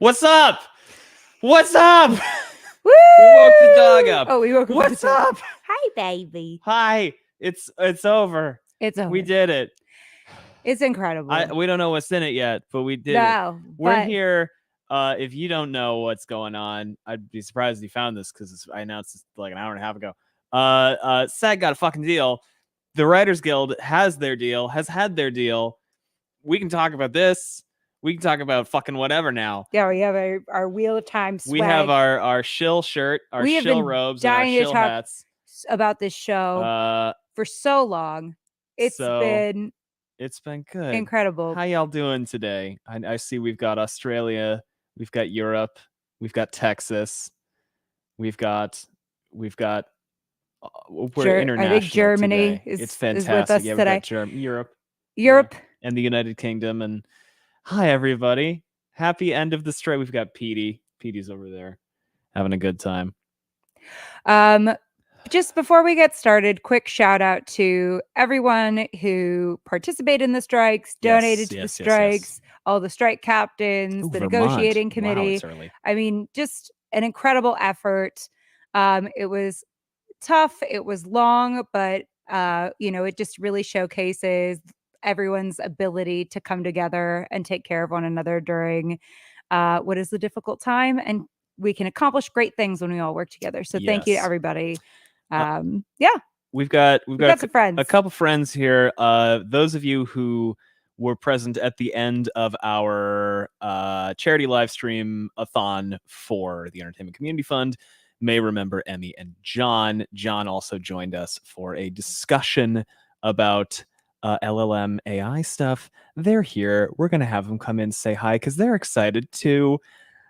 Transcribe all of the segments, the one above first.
What's up? What's up? Woo! We woke the dog up. Oh, we woke up. What's up? Hi, baby. Hi. It's over. It's over. We did it. It's incredible. We don't know what's in it yet, but we did No, it. We're but here. If you don't know what's going on, I'd be surprised if you found this because I announced this like an hour and a half ago. SAG got a fucking deal. The Writers Guild has their deal, has had their deal. We can talk about this. We can talk about fucking whatever now. Yeah, we have our Wheel of Time swag. We have our shill shirt, our shill robes, and our shill hats. About this show for so long. It's been good. Incredible. How y'all doing today? I see we've got Australia, we've got Europe, we've got Texas, we're international. I think Germany today. it's fantastic. Is with us yeah, today. Europe, and the United Kingdom. And hi everybody, happy end of the strike. We've got Petey's over there having a good time. Just before we get started, quick shout out to everyone who participated in the strikes, donated to the strikes, all the strike captains, the negotiating committee. Wow, it's early. I mean, just an incredible effort. It was tough. It was long, but it just really showcases everyone's ability to come together and take care of one another during what is a difficult time. And we can accomplish great things when we all work together. So thank you to everybody. We've got some friends. A couple friends here. Those of you who were present at the end of our charity live stream a-thon for the Entertainment Community Fund may remember Emmy and John. John also joined us for a discussion about LLM AI stuff. They're here. We're gonna have them come in, say hi, because they're excited too.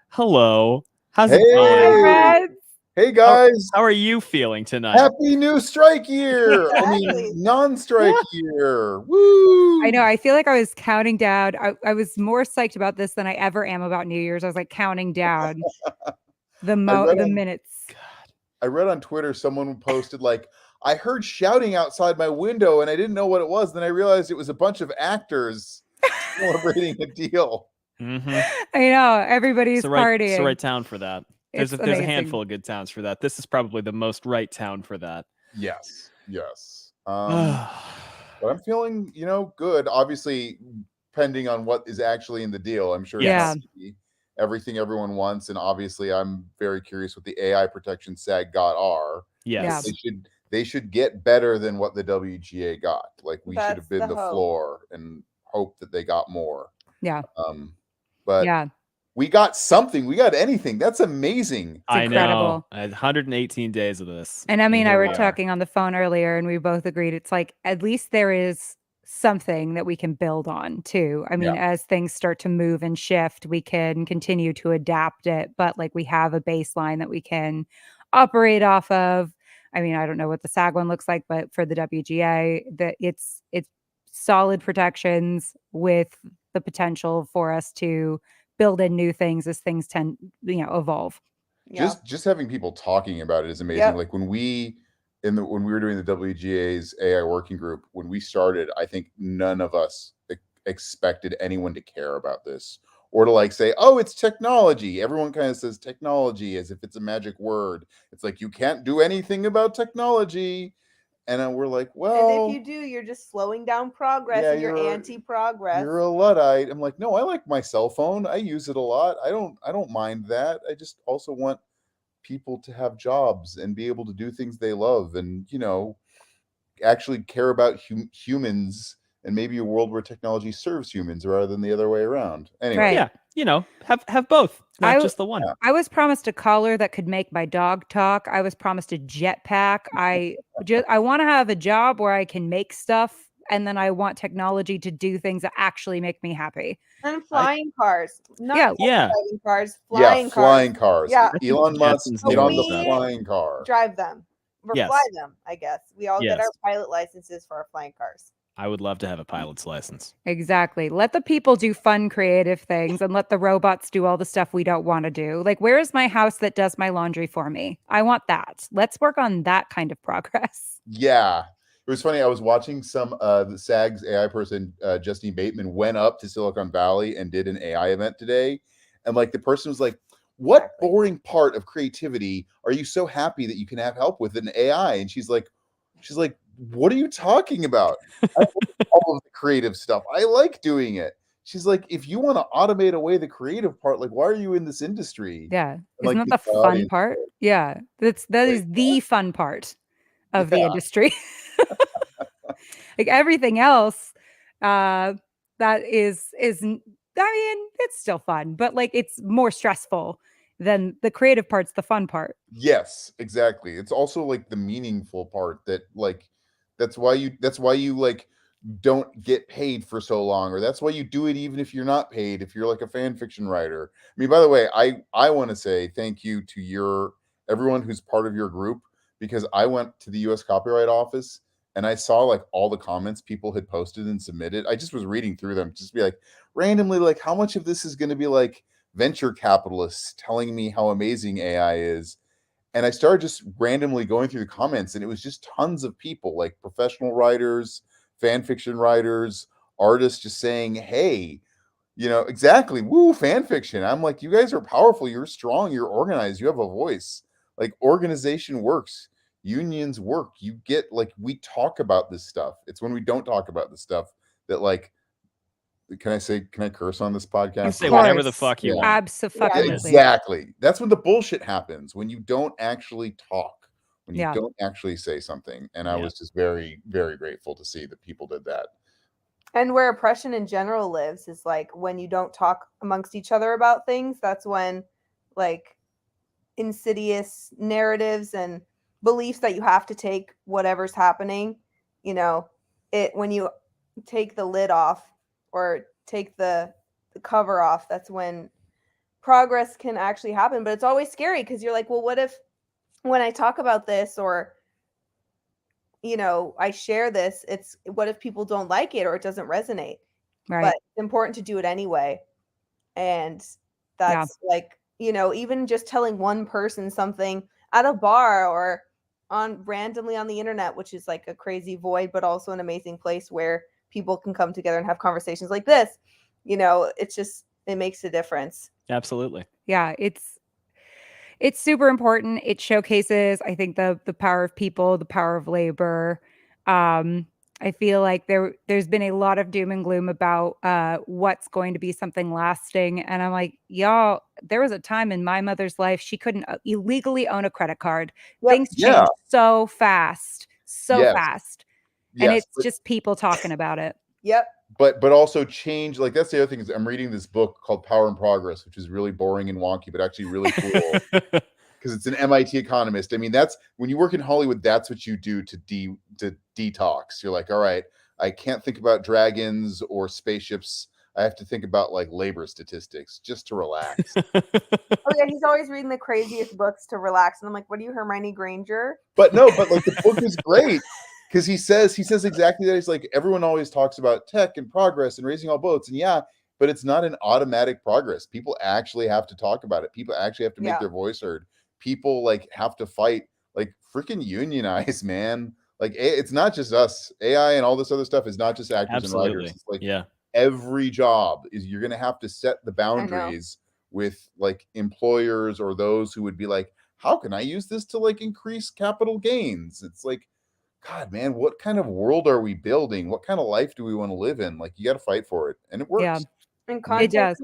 Hello. How's it going? Hey guys, how are you feeling tonight? Happy new strike year. I mean, non-strike year. Woo! I know. I feel like I was counting down. I was more psyched about this than I ever am about New Year's. I was like counting down the minutes. God. I read on Twitter someone posted like, I heard shouting outside my window and I didn't know what it was. Then I realized it was a bunch of actors celebrating a deal. Mm-hmm. I know. Everybody's partying. It's the right town for that. There's a handful of good towns for that. This is probably the most right town for that. Yes. But I'm feeling, good. Obviously, depending on what is actually in the deal, I'm sure it's everything everyone wants. And obviously, I'm very curious what the AI protection SAG got are. Yes. They should get better than what the WGA got. Like we should have been the floor and hope that they got more. Yeah. But we got something. We got anything. That's amazing. It's incredible. I know. 118 days of this. And Emmy and I were talking on the phone earlier, and we both agreed it's like at least there is something that we can build on too. I mean, as things start to move and shift, we can continue to adapt it, but like we have a baseline that we can operate off of. I mean, I don't know what the SAG one looks like, but for the WGA, that it's solid protections with the potential for us to build in new things as things tend, evolve. Just having people talking about it is amazing. Like when we were doing the WGA's AI working group, when we started, I think none of us expected anyone to care about this or to like say, oh, it's technology. Everyone kind of says technology as if it's a magic word. It's like, you can't do anything about technology. And we're like, well, and if you do, you're just slowing down progress and you're anti-progress. You're a Luddite. I'm like, no, I like my cell phone. I use it a lot. I don't mind that. I just also want people to have jobs and be able to do things they love and, actually care about humans and maybe a world where technology serves humans rather than the other way around. Anyway. Yeah. Have both. Not just the one. I was promised a collar that could make my dog talk. I was promised a jetpack. I want to have a job where I can make stuff, and then I want technology to do things that actually make me happy. And flying cars. Not driving cars. Flying cars. Yeah. Elon Musk get on the flying car. Drive them. Or fly them, I guess. We all get our pilot licenses for our flying cars. I would love to have a pilot's license. Exactly. Let the people do fun, creative things and let the robots do all the stuff we don't want to do. Like, where is my house that does my laundry for me? I want that. Let's work on that kind of progress. Yeah. It was funny. I was watching the SAG's AI person, Justine Bateman, went up to Silicon Valley and did an AI event today. And like the person was like, what boring part of creativity are you so happy that you can have help with an AI? And she's like, what are you talking about? I like all of the creative stuff. I like doing it. She's like, if you want to automate away the creative part, like, why are you in this industry? Yeah. And, Isn't like, that the fun part? Yeah. That is the fun part of the industry. Like everything else, that is I mean, it's still fun, but like it's more stressful than the creative part's the fun part. Yes, exactly. It's also like the meaningful part that like that's why you like don't get paid for so long, or that's why you do it even if you're not paid, if you're like a fan fiction writer. I mean, by the way, I want to say thank you to everyone who's part of your group, because I went to the US Copyright Office and I saw like all the comments people had posted and submitted. I just was reading through them, just be like randomly, like how much of this is going to be like venture capitalists telling me how amazing AI is. And I started just randomly going through the comments, and it was just tons of people, like professional writers, fan fiction writers, artists, just saying, hey, exactly, woo, fan fiction. I'm like, you guys are powerful, you're strong, you're organized, you have a voice. Like, organization works, unions work. You get, like, we talk about this stuff. It's when we don't talk about this stuff that, like, can I curse on this podcast? You say whatever the fuck you want. Absolutely. Exactly. That's when the bullshit happens, when you don't actually talk, when you don't actually say something. And I was just very, very grateful to see that people did that. And where oppression in general lives is like when you don't talk amongst each other about things. That's when like insidious narratives and beliefs that you have to take whatever's happening, when you take the lid off or take the cover off, that's when progress can actually happen. But it's always scary because you're like, well, what if when I talk about this or I share this, what if people don't like it or it doesn't resonate? Right. But it's important to do it anyway. And that's like, even just telling one person something at a bar or randomly on the internet, which is like a crazy void, but also an amazing place where people can come together and have conversations like this. It makes a difference. Absolutely. Yeah, it's super important. It showcases, I think, the power of people, the power of labor. I feel like there's been a lot of doom and gloom about what's going to be something lasting. And I'm like, y'all, there was a time in my mother's life she couldn't illegally own a credit card. Things change so fast, fast. And it's just people talking about it. Yep. But also change, like that's the other thing is I'm reading this book called Power and Progress, which is really boring and wonky, but actually really cool. Because it's an MIT economist. I mean, that's when you work in Hollywood, that's what you do to detox. You're like, all right, I can't think about dragons or spaceships. I have to think about like labor statistics just to relax. Oh yeah, he's always reading the craziest books to relax. And I'm like, what are you, Hermione Granger? But no, but like the book is great. Because he says exactly that. He's like, everyone always talks about tech and progress and raising all boats. And yeah, but it's not an automatic progress. People actually have to talk about it. People actually have to make their voice heard. People like have to fight, like freaking unionize, man. Like it's not just us. AI and all this other stuff is not just actors and writers. It's like every job is you're gonna have to set the boundaries with like employers or those who would be like, how can I use this to like increase capital gains? It's like, God, man, what kind of world are we building? What kind of life do we want to live in? Like, you got to fight for it, and it works. Yeah. And content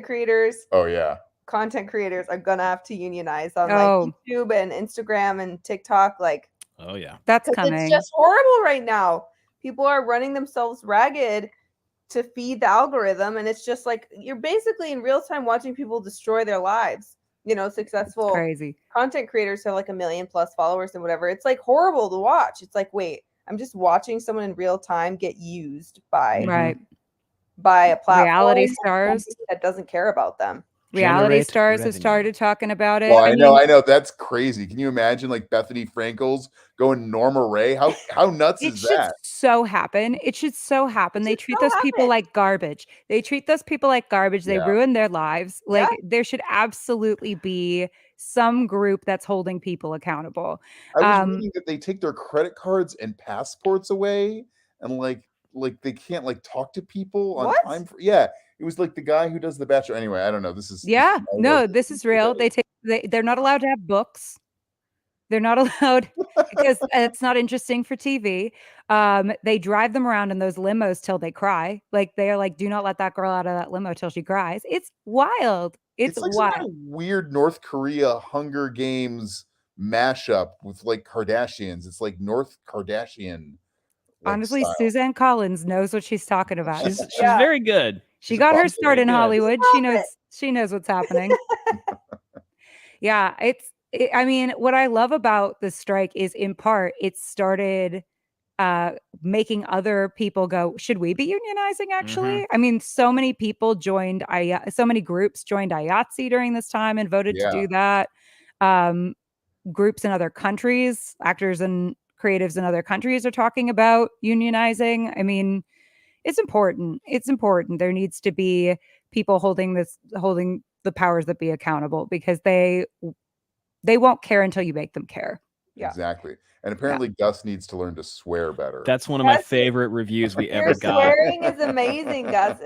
creators. Oh yeah. Content creators are gonna have to unionize on like YouTube and Instagram and TikTok. Like, oh yeah, that's coming. It's just horrible right now. People are running themselves ragged to feed the algorithm, and it's just like you're basically in real time watching people destroy their lives. Successful crazy content creators have like 1 million+ followers and whatever. It's like horrible to watch. It's like, wait, I'm just watching someone in real time get used by a platform, reality stars that doesn't care about them. Reality stars have started talking about it. Well, I know that's crazy. Can you imagine like Bethany Frankel's going Norma Ray? How nuts is that? It should so happen. They treat those people like garbage. They ruin their lives. Like there should absolutely be some group that's holding people accountable. I was reading that they take their credit cards and passports away, and like they can't like talk to people on time. It was like the guy who does The Bachelor. Anyway, I don't know. This is this is real. They're not allowed to have books. They're not allowed because it's not interesting for TV. They drive them around in those limos till they cry. Like they're like, do not let that girl out of that limo till she cries. It's wild. It's like wild. some kind of weird North Korea Hunger Games mashup with like Kardashians. It's like North Kardashian. Honestly, style. Suzanne Collins knows what she's talking about. She's very good. She got her start in Hollywood. She knows what's happening. Yeah, I mean, what I love about the strike is in part it started making other people go, should we be unionizing actually? I mean, so many people joined so many groups joined IATSE during this time and voted to do that. Groups in other countries, actors and creatives in other countries are talking about unionizing. I mean, it's important. It's important. There needs to be people holding the powers that be accountable because they won't care until you make them care. Yeah. Exactly. And apparently Gus needs to learn to swear better. That's one of my favorite reviews we ever got. Swearing is amazing, Gus.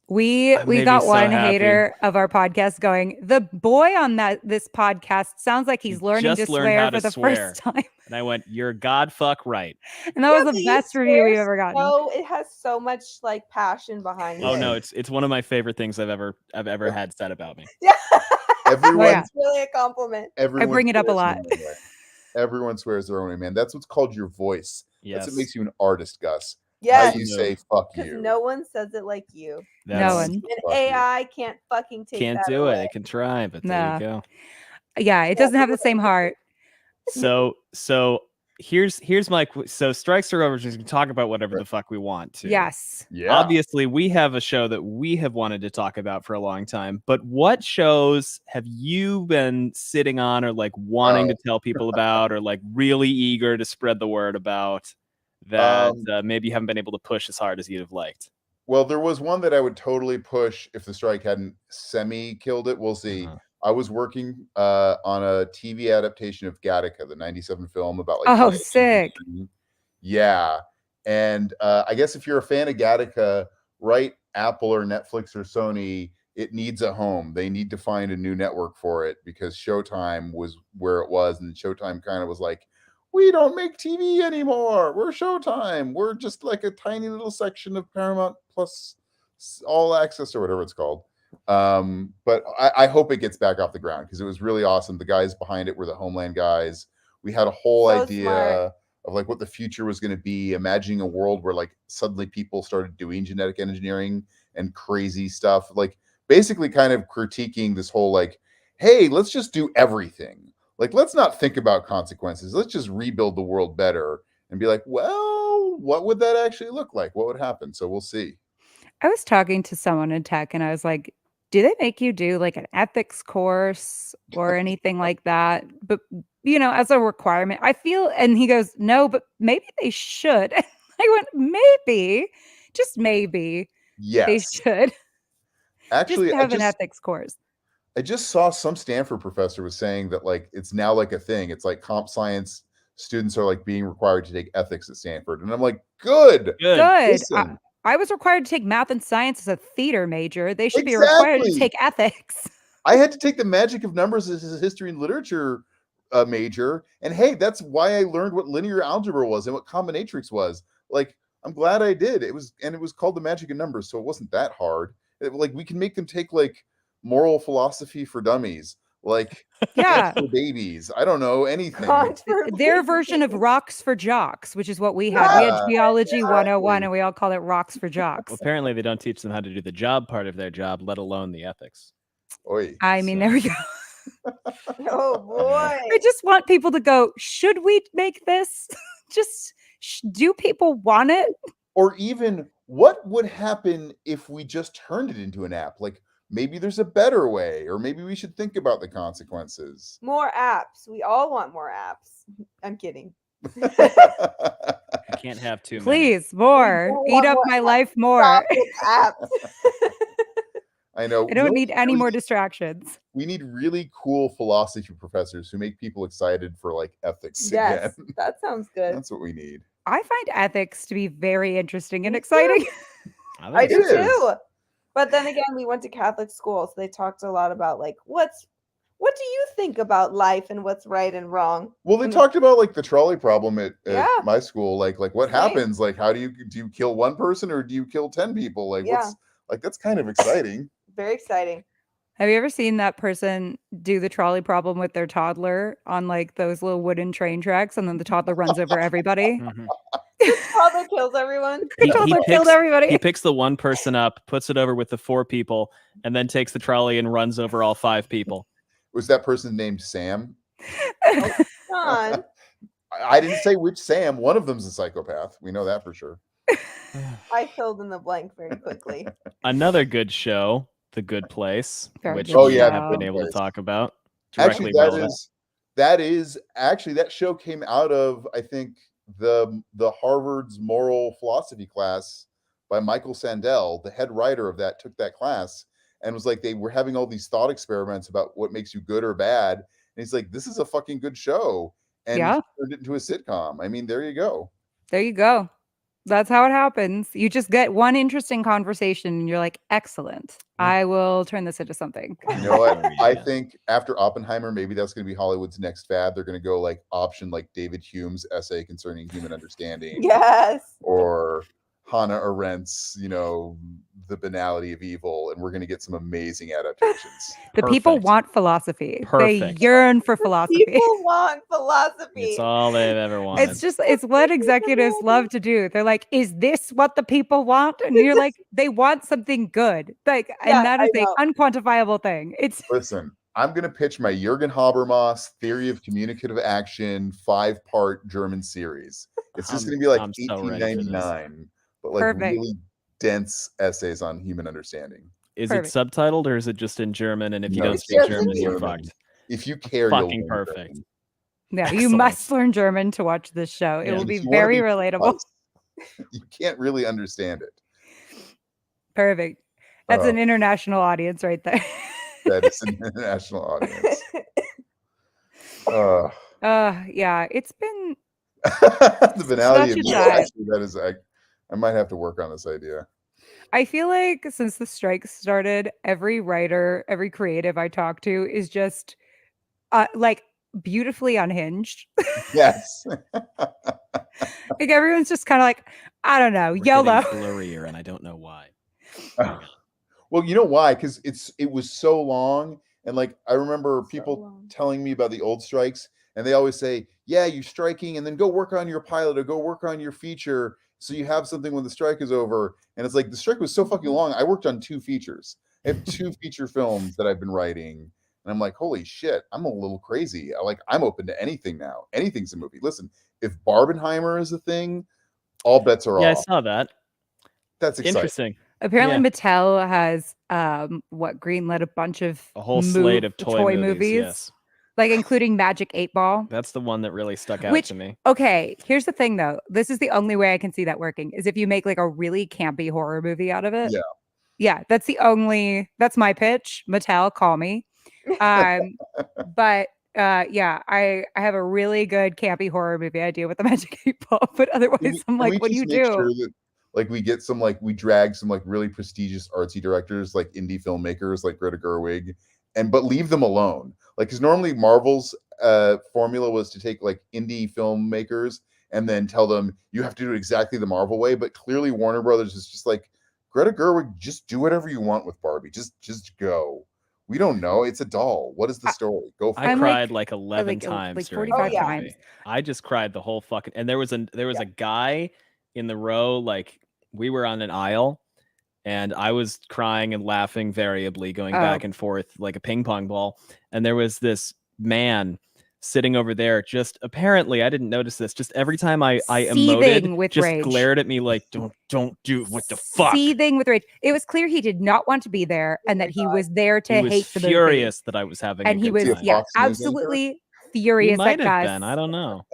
We got one hater of our podcast going, the boy on this podcast sounds like he's learning to swear for the first time. And I went, you're God fuck right. And that was the best review we've ever gotten. Oh, it has so much like passion behind it. Oh no, it's one of my favorite things I've ever had said about me. Yeah. Everyone's really a compliment. I bring it up a lot. Everyone swears their own way, man. That's what's called your voice. Yes. That's what makes you an artist, Gus. Yes. How you say fuck you. Because no one says it like you. No one. And AI can't fucking take Can't do it. It can try, but there you go. Yeah, it doesn't have the same heart. So here's my strikes are over. Just can talk about whatever the fuck we want to. Yes. Yeah. Obviously, we have a show that we have wanted to talk about for a long time. But what shows have you been sitting on, or like wanting to tell people about, or like really eager to spread the word about that maybe you haven't been able to push as hard as you'd have liked? Well, there was one that I would totally push if the strike hadn't semi-killed it. We'll see. I was working on a TV adaptation of Gattaca, the 97 film about like sick. Yeah. And I guess if you're a fan of Gattaca, right, Apple or Netflix or Sony, it needs a home. They need to find a new network for it because Showtime was where it was, and Showtime kind of was like, we don't make TV anymore. We're Showtime. We're just like a tiny little section of Paramount Plus All Access or whatever it's called. But I hope it gets back off the ground because it was really awesome. The guys behind it were the Homeland guys. We had a whole idea of like what the future was going to be, imagining a world where like suddenly people started doing genetic engineering and crazy stuff, like basically kind of critiquing this whole like, hey, let's just do everything. Like, let's not think about consequences. Let's just rebuild the world better and be like, well, what would that actually look like? What would happen? So we'll see. I was talking to someone in tech and I was like, do they make you do like an ethics course or anything like that? But, as a requirement, I feel, and he goes, no, but maybe they should. I went, maybe, just maybe. Yes. They should. Actually, just have an ethics course. I just saw some Stanford professor was saying that like it's now like a thing. It's like comp science students are like being required to take ethics at Stanford. And I'm like, good. I was required to take math and science as a theater major. They should be required to take ethics. I had to take the magic of numbers as a history and literature major. And hey, that's why I learned what linear algebra was and what combinatorics was. Like, I'm glad I did. It was called the magic of numbers. So it wasn't that hard. Like, we can make them take like moral philosophy for dummies, like for babies. I don't know anything. Their version of rocks for jocks, which is what we had. We had geology 101 and we all called it rocks for jocks. Well, apparently they don't teach them how to do the job part of their job, let alone the ethics. I mean, there we go. Oh boy. I just want people to go, should we make this? Just do people want it? Or even what would happen if we just turned it into an app? Like, maybe there's a better way, or maybe we should think about the consequences. More apps. We all want more apps. I'm kidding. You can't have too many. Please, more. Eat up my life more. Apps. I know. I don't need any more distractions. We need really cool philosophy professors who make people excited for like ethics. Yes, again. that sounds good. That's what we need. I find ethics to be very interesting and exciting. I do too. But then again, we went to Catholic school, so they talked a lot about like what do you think about life and what's right and wrong? Well, they talked about like the trolley problem at Yeah. my school. Like what Same. happens? Like, how do you kill one person or do you kill 10 people? Like, Yeah. what's like that's kind of exciting. Very exciting. Have you ever seen that person do the trolley problem with their toddler on like those little wooden train tracks, and then the toddler runs over everybody? Mhm. Toddler kills everyone. The toddler killed everybody. He picks the one person up, puts it over with the 4 people, and then takes the trolley and runs over all 5 people. Was that person named Sam? John. I didn't say which Sam. One of them's a psychopath. We know that for sure. I filled in the blank very quickly. Another good show, The Good Place, Very which good we show. haven't been The able to Good talk about. Actually, Directly that is actually that show came out of, I think, the Harvard's moral philosophy class by Michael Sandel. The head writer of that took that class and was like, they were having all these thought experiments about what makes you good or bad. And he's like, this is a fucking good show. And he turned it into a sitcom. I mean, there you go. There you go. That's how it happens. You just get one interesting conversation and you're like, excellent. I will turn this into something. You know what? I think after Oppenheimer, maybe that's going to be Hollywood's next fad. They're going to go like option like David Hume's essay concerning human understanding. Yes. Or Hannah Arendt's, The Banality of Evil, and we're going to get some amazing adaptations. The people want philosophy. Perfect. They yearn for philosophy. People want philosophy. It's all they've ever wanted. It's what executives love to do. They're like, is this what the people want? And you're like, they want something good. Like, and that is an unquantifiable thing. Listen, I'm going to pitch my Jürgen Habermas Theory of Communicative Action 5-part German series. It's just going to be like 1899, but like really dense essays on human understanding. Is it subtitled or is it just in German? And if you don't speak German, you're fucked. If you care, fucking perfect. German. No, you must learn German to watch this show. It will be very relatable. You can't really understand it. Perfect. That's an international audience right there. That is an international audience. Yeah, it's been the banality of such a evil. dive. Actually, that is, I might have to work on this idea. I feel like since the strikes started, every writer, every creative I talk to is just like beautifully unhinged. Yes. Like everyone's just kind of like, I don't know, YOLO. Blurrier, and I don't know why. Well, you know why? Because it was so long, and like I remember people telling me about the old strikes, and they always say, "Yeah, you're striking, and then go work on your pilot or go work on your feature." So you have something when the strike is over. And it's like the strike was so fucking long. I worked on 2 features. I have 2 feature films that I've been writing. And I'm like, holy shit, I'm a little crazy. I'm open to anything now. Anything's a movie. Listen, if Barbenheimer is a thing, all bets are off. Yeah, I saw that. That's exciting. Interesting. Apparently Mattel has greenlit a bunch of a whole slate of toy movies. Yes. Like including Magic 8 Ball. That's the one that really stuck out to me. Okay, here's the thing though. This is the only way I can see that working is if you make like a really campy horror movie out of it. Yeah. Yeah, that's my pitch. Mattel, call me. But I have a really good campy horror movie idea with the Magic 8 Ball, but otherwise I'm like, what do you do? Sure that, like we get some we drag some really prestigious artsy directors like indie filmmakers like Greta Gerwig but leave them alone. Because normally Marvel's formula was to take like indie filmmakers and then tell them you have to do it exactly the Marvel way. But clearly Warner Brothers is just like, Greta Gerwig, just do whatever you want with Barbie. Just go. We don't know. It's a doll. What is the story? Go for it. I cried like 11 times. Like 45 times. I just cried the whole fucking. And there was a guy in the row. Like we were on an aisle, and I was crying and laughing variably, going back and forth like a ping pong ball. And there was this man sitting over there. Just apparently, I didn't notice this. Just every time I emoted, with just rage. Glared at me like, don't do what the fuck. Seething with rage. It was clear he did not want to be there, and that he was there to hate the movie. Furious that I was having, and he was absolutely furious. He might have been. I don't know.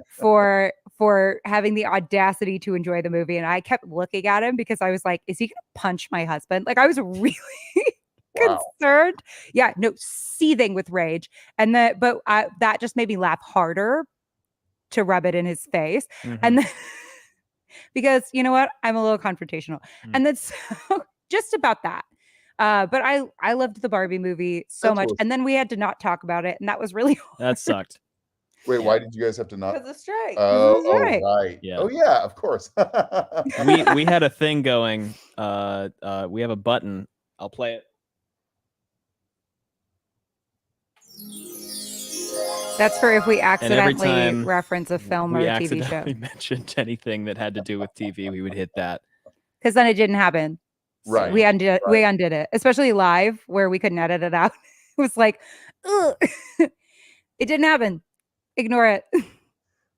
For having the audacity to enjoy the movie, and I kept looking at him because I was like, is he gonna punch my husband? Like I was really concerned. Yeah, no, seething with rage. And that just made me laugh harder to rub it in his face. And then because you know what, I'm a little confrontational. And then so just about that, But I loved the Barbie movie so That's much, really- and then we had to not talk about it, and that was really hard. That sucked. Wait, why did you guys have to not? Because of strike. Oh, right. right. Yeah. Oh, yeah, of course. We had a thing going. We have a button. I'll play it. That's for if we every accidentally time reference a film or we a TV show. accidentally mentioned anything that had to do with TV, we would hit that. Because then it didn't happen. Right. We undid right. we undid it, especially live where we couldn't edit it out. It was like, ugh. It didn't happen. Ignore it.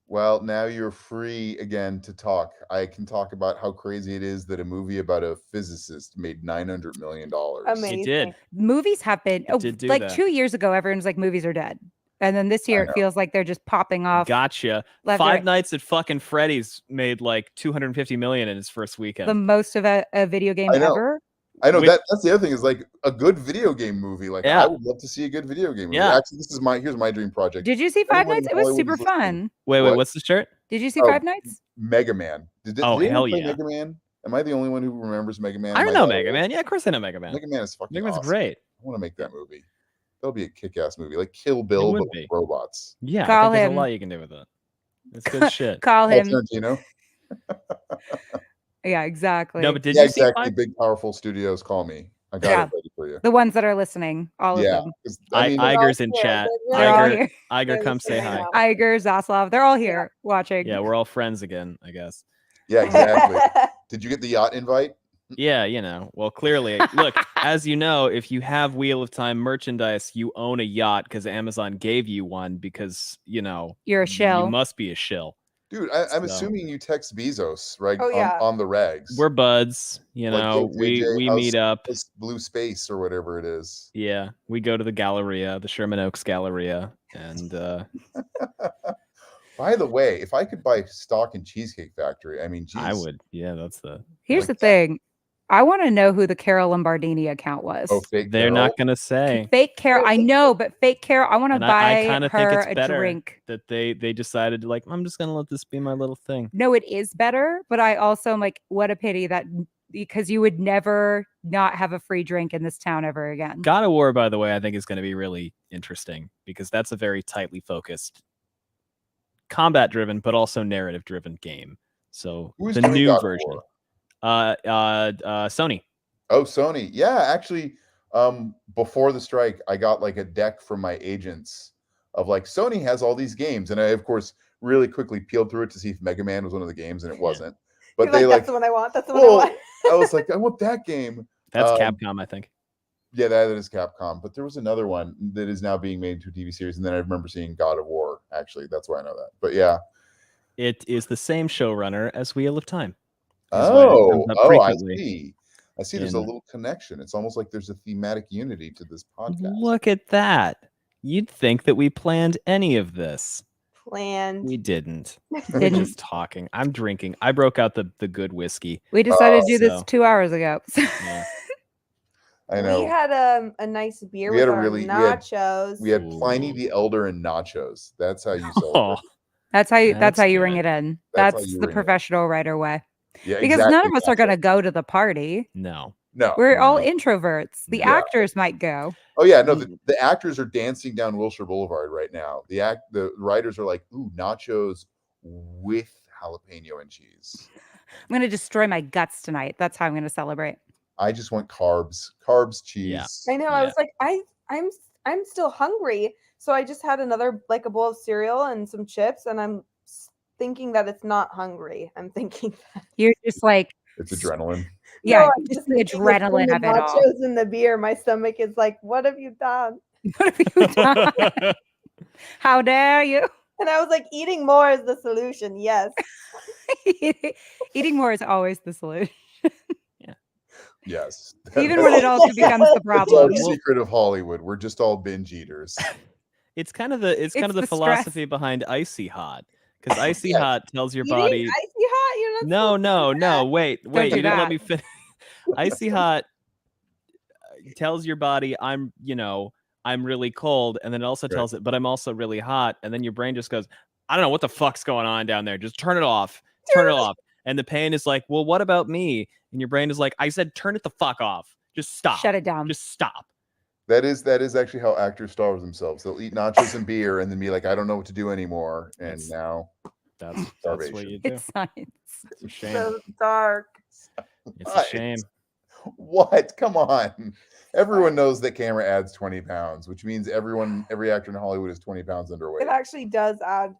Well, now you're free again to talk. I can talk about how crazy it is that a movie about a physicist made $900 million. Amazing. It did. Movies have been did do like that. 2 years ago, everyone was like, movies are dead. And then this year it know. feels like they're just popping off. Gotcha. left, Five right. Nights at fucking Freddy's made like 250 million in its first weekend. The most of a video game I know. ever. I know With- that's the other thing is like a good video game movie. Like Yeah. I would love to see a good video game movie. Yeah. Actually, here's my dream project. Did you see Five Anyone Nights? in It was Hollywood super who's listening, fun. Wait, What? what's the shirt? Did you see Oh, Five Nights? Mega Man. Did Oh, anyone hell play yeah. Mega Man? Am I the only one who remembers Mega Man? I Am don't know the Mega only- Man. Yeah, of course I know Mega Man. Mega Man is fucking Mega Man's awesome. great. I want to make that movie. That'll be a kick-ass movie, like Kill Bill, would but be. with robots. Yeah, I Call think there's him. a lot you can do with it. It's good shit. Call him. Tarantino. Yeah, exactly. No, but did Yeah, you see exactly. Five? Big powerful studios call me. I got Yeah. it ready for you. The ones that are listening, all of Yeah, them. 'cause, I mean, Iger's in They're chat. They're all Iger, here. Iger, come say hi. Iger, Zaslav, they're all here watching. Yeah, we're all friends again, I guess. yeah, exactly. Did you get the yacht invite? Yeah, you know. Well, clearly, look, as you know, if you have Wheel of Time merchandise, you own a yacht because Amazon gave you one because, you know, You're a you shill. must be a shill. Dude, I'm So- assuming you text Bezos, right? Oh, yeah. On the regs. We're buds, you Like, know. yo, we JJ, meet up. This blue space or whatever it is. Yeah, we go to the Galleria, the Sherman Oaks Galleria, and By the way, if I could buy stock in Cheesecake Factory, I mean, geez. I would. Yeah, that's the. Here's like the thing. I want to know who the Carol Lombardini account was. Oh, fake. They're Carol? not gonna say Fake Carol. I know, but fake Carol. I want to And I buy kinda think her it's a better. drink. that they decided like I'm just gonna let this be my little thing. No, it is better, but I also am like, what a pity that because you would never not have a free drink in this town ever again. God of War, by the way, I think is going to be really interesting because that's a very tightly focused, combat-driven, but also narrative-driven game. So Who's the doing new God of version, War? Sony. Oh, Sony. Yeah, actually, before the strike, I got like a deck from my agents of like Sony has all these games, and I of course really quickly peeled through it to see if Mega Man was one of the games, and it wasn't. But You're they like, like, that's the one I want. That's the one I well, want. I was like, I want that game. That's Um, Capcom, I think. Yeah, that is Capcom. But there was another one that is now being made into a TV series, and then I remember seeing God of War. Actually, that's why I know that. But yeah. It is the same showrunner as Wheel of Time. is why it Oh, comes up I frequently. see. I see. There's a in- little connection. It's almost like there's a thematic unity to this podcast. Look at that. You'd think that we planned any of this. Planned. We didn't. We're Didn't. just talking. I'm drinking. I broke out the good whiskey. We decided to do this so- 2 hours ago. Yeah. I know. We had a nice beer We with had a our really- we had- nachos. We had Pliny Ooh. the Elder and nachos. That's how you Oh, celebrate. That's how you That's ring good. it in. That's how That's you the ring it in. professional writer way. Yeah, Because none of us are going to go to the party. no. No. We're all No. introverts. The Yeah. actors might go. Oh yeah, no. The actors are dancing down Wilshire Boulevard right now. The writers are like, ooh, nachos with jalapeno and cheese. I'm going to destroy my guts tonight. That's how I'm going to celebrate. I just want carbs, cheese. I know. I Yeah. was like, I'm still hungry, so I just had another like a bowl of cereal and some chips, and I'm thinking that it's not hungry. I'm thinking that You're just like, It's adrenaline. yeah, No, I'm just the thinking that from adrenaline the of it all. nachos and the beer. My stomach is like, what have you done? What have you done? How dare you? And I was like, eating more is the solution. Yes. Eating more is always the solution, Yes. even when it also becomes the It's all problem. the secret of Hollywood. We're just all binge eaters. It's kind of the It's the the stress. philosophy behind Icy Hot. Because Icy Yes. Hot tells your Eating body icy hot. You're not no, supposed to no, do no, that. wait, do you didn't let that. me finish. Icy Hot tells your body I'm really cold, and then it also Right. tells it, but I'm also really hot, and then your brain just goes, I don't know what the fuck's going on down there. Just turn it off. Turn it off. And the pain is like, well, what about me? And your brain is like, I said turn it the fuck off. Just stop. Shut it down. Just stop. That is actually how actors starve themselves. They'll eat nachos and beer and then be like, I don't know what to do anymore. And now That's what starvation. you do. It's science. It's a shame. So dark. It's a shame. What? Come on. Everyone knows that camera adds 20 pounds, which means every actor in Hollywood is 20 pounds underweight. It actually does add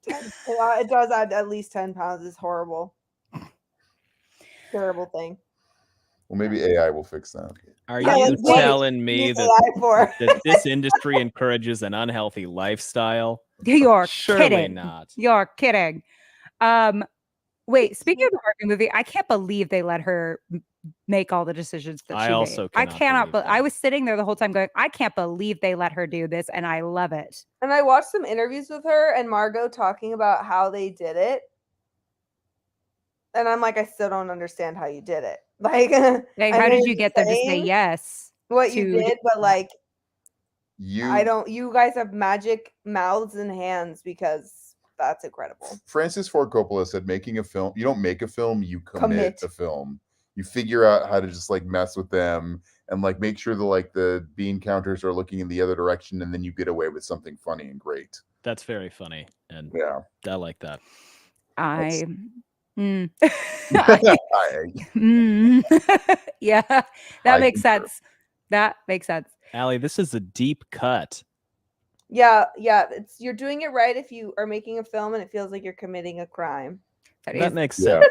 10. It does add at least 10 pounds. It's horrible. Terrible thing. Well, maybe AI will fix that. Are Yeah, you let's wait. telling me Use that, AI for. that this industry encourages an unhealthy lifestyle? You're Surely kidding. not. You're kidding. Wait, speaking of the Barbie movie, I can't believe they let her make all the decisions that I she also made. I cannot cannot, believe but I that. was sitting there the whole time going, I can't believe they let her do this, and I love it. And I watched some interviews with her and Margot talking about how they did it. And I'm like, I still don't understand how you did it. Like, Like, I how know did what you you're get them to say saying, yes? what you to- did, but like, You you guys have magic mouths and hands because that's incredible. Francis Ford Coppola said making a film, you don't make a film, you commit Commit. a film. You figure out how to just like mess with them and like make sure the bean counters are looking in the other direction, and then you get away with something funny and great. That's very funny, and Yeah. I like that. I, mm. Yeah, that I makes concur. sense. That makes sense. Allie, this is a deep cut. Yeah, you're doing it right if you are making a film and it feels like you're committing a crime. That makes Yeah. sense.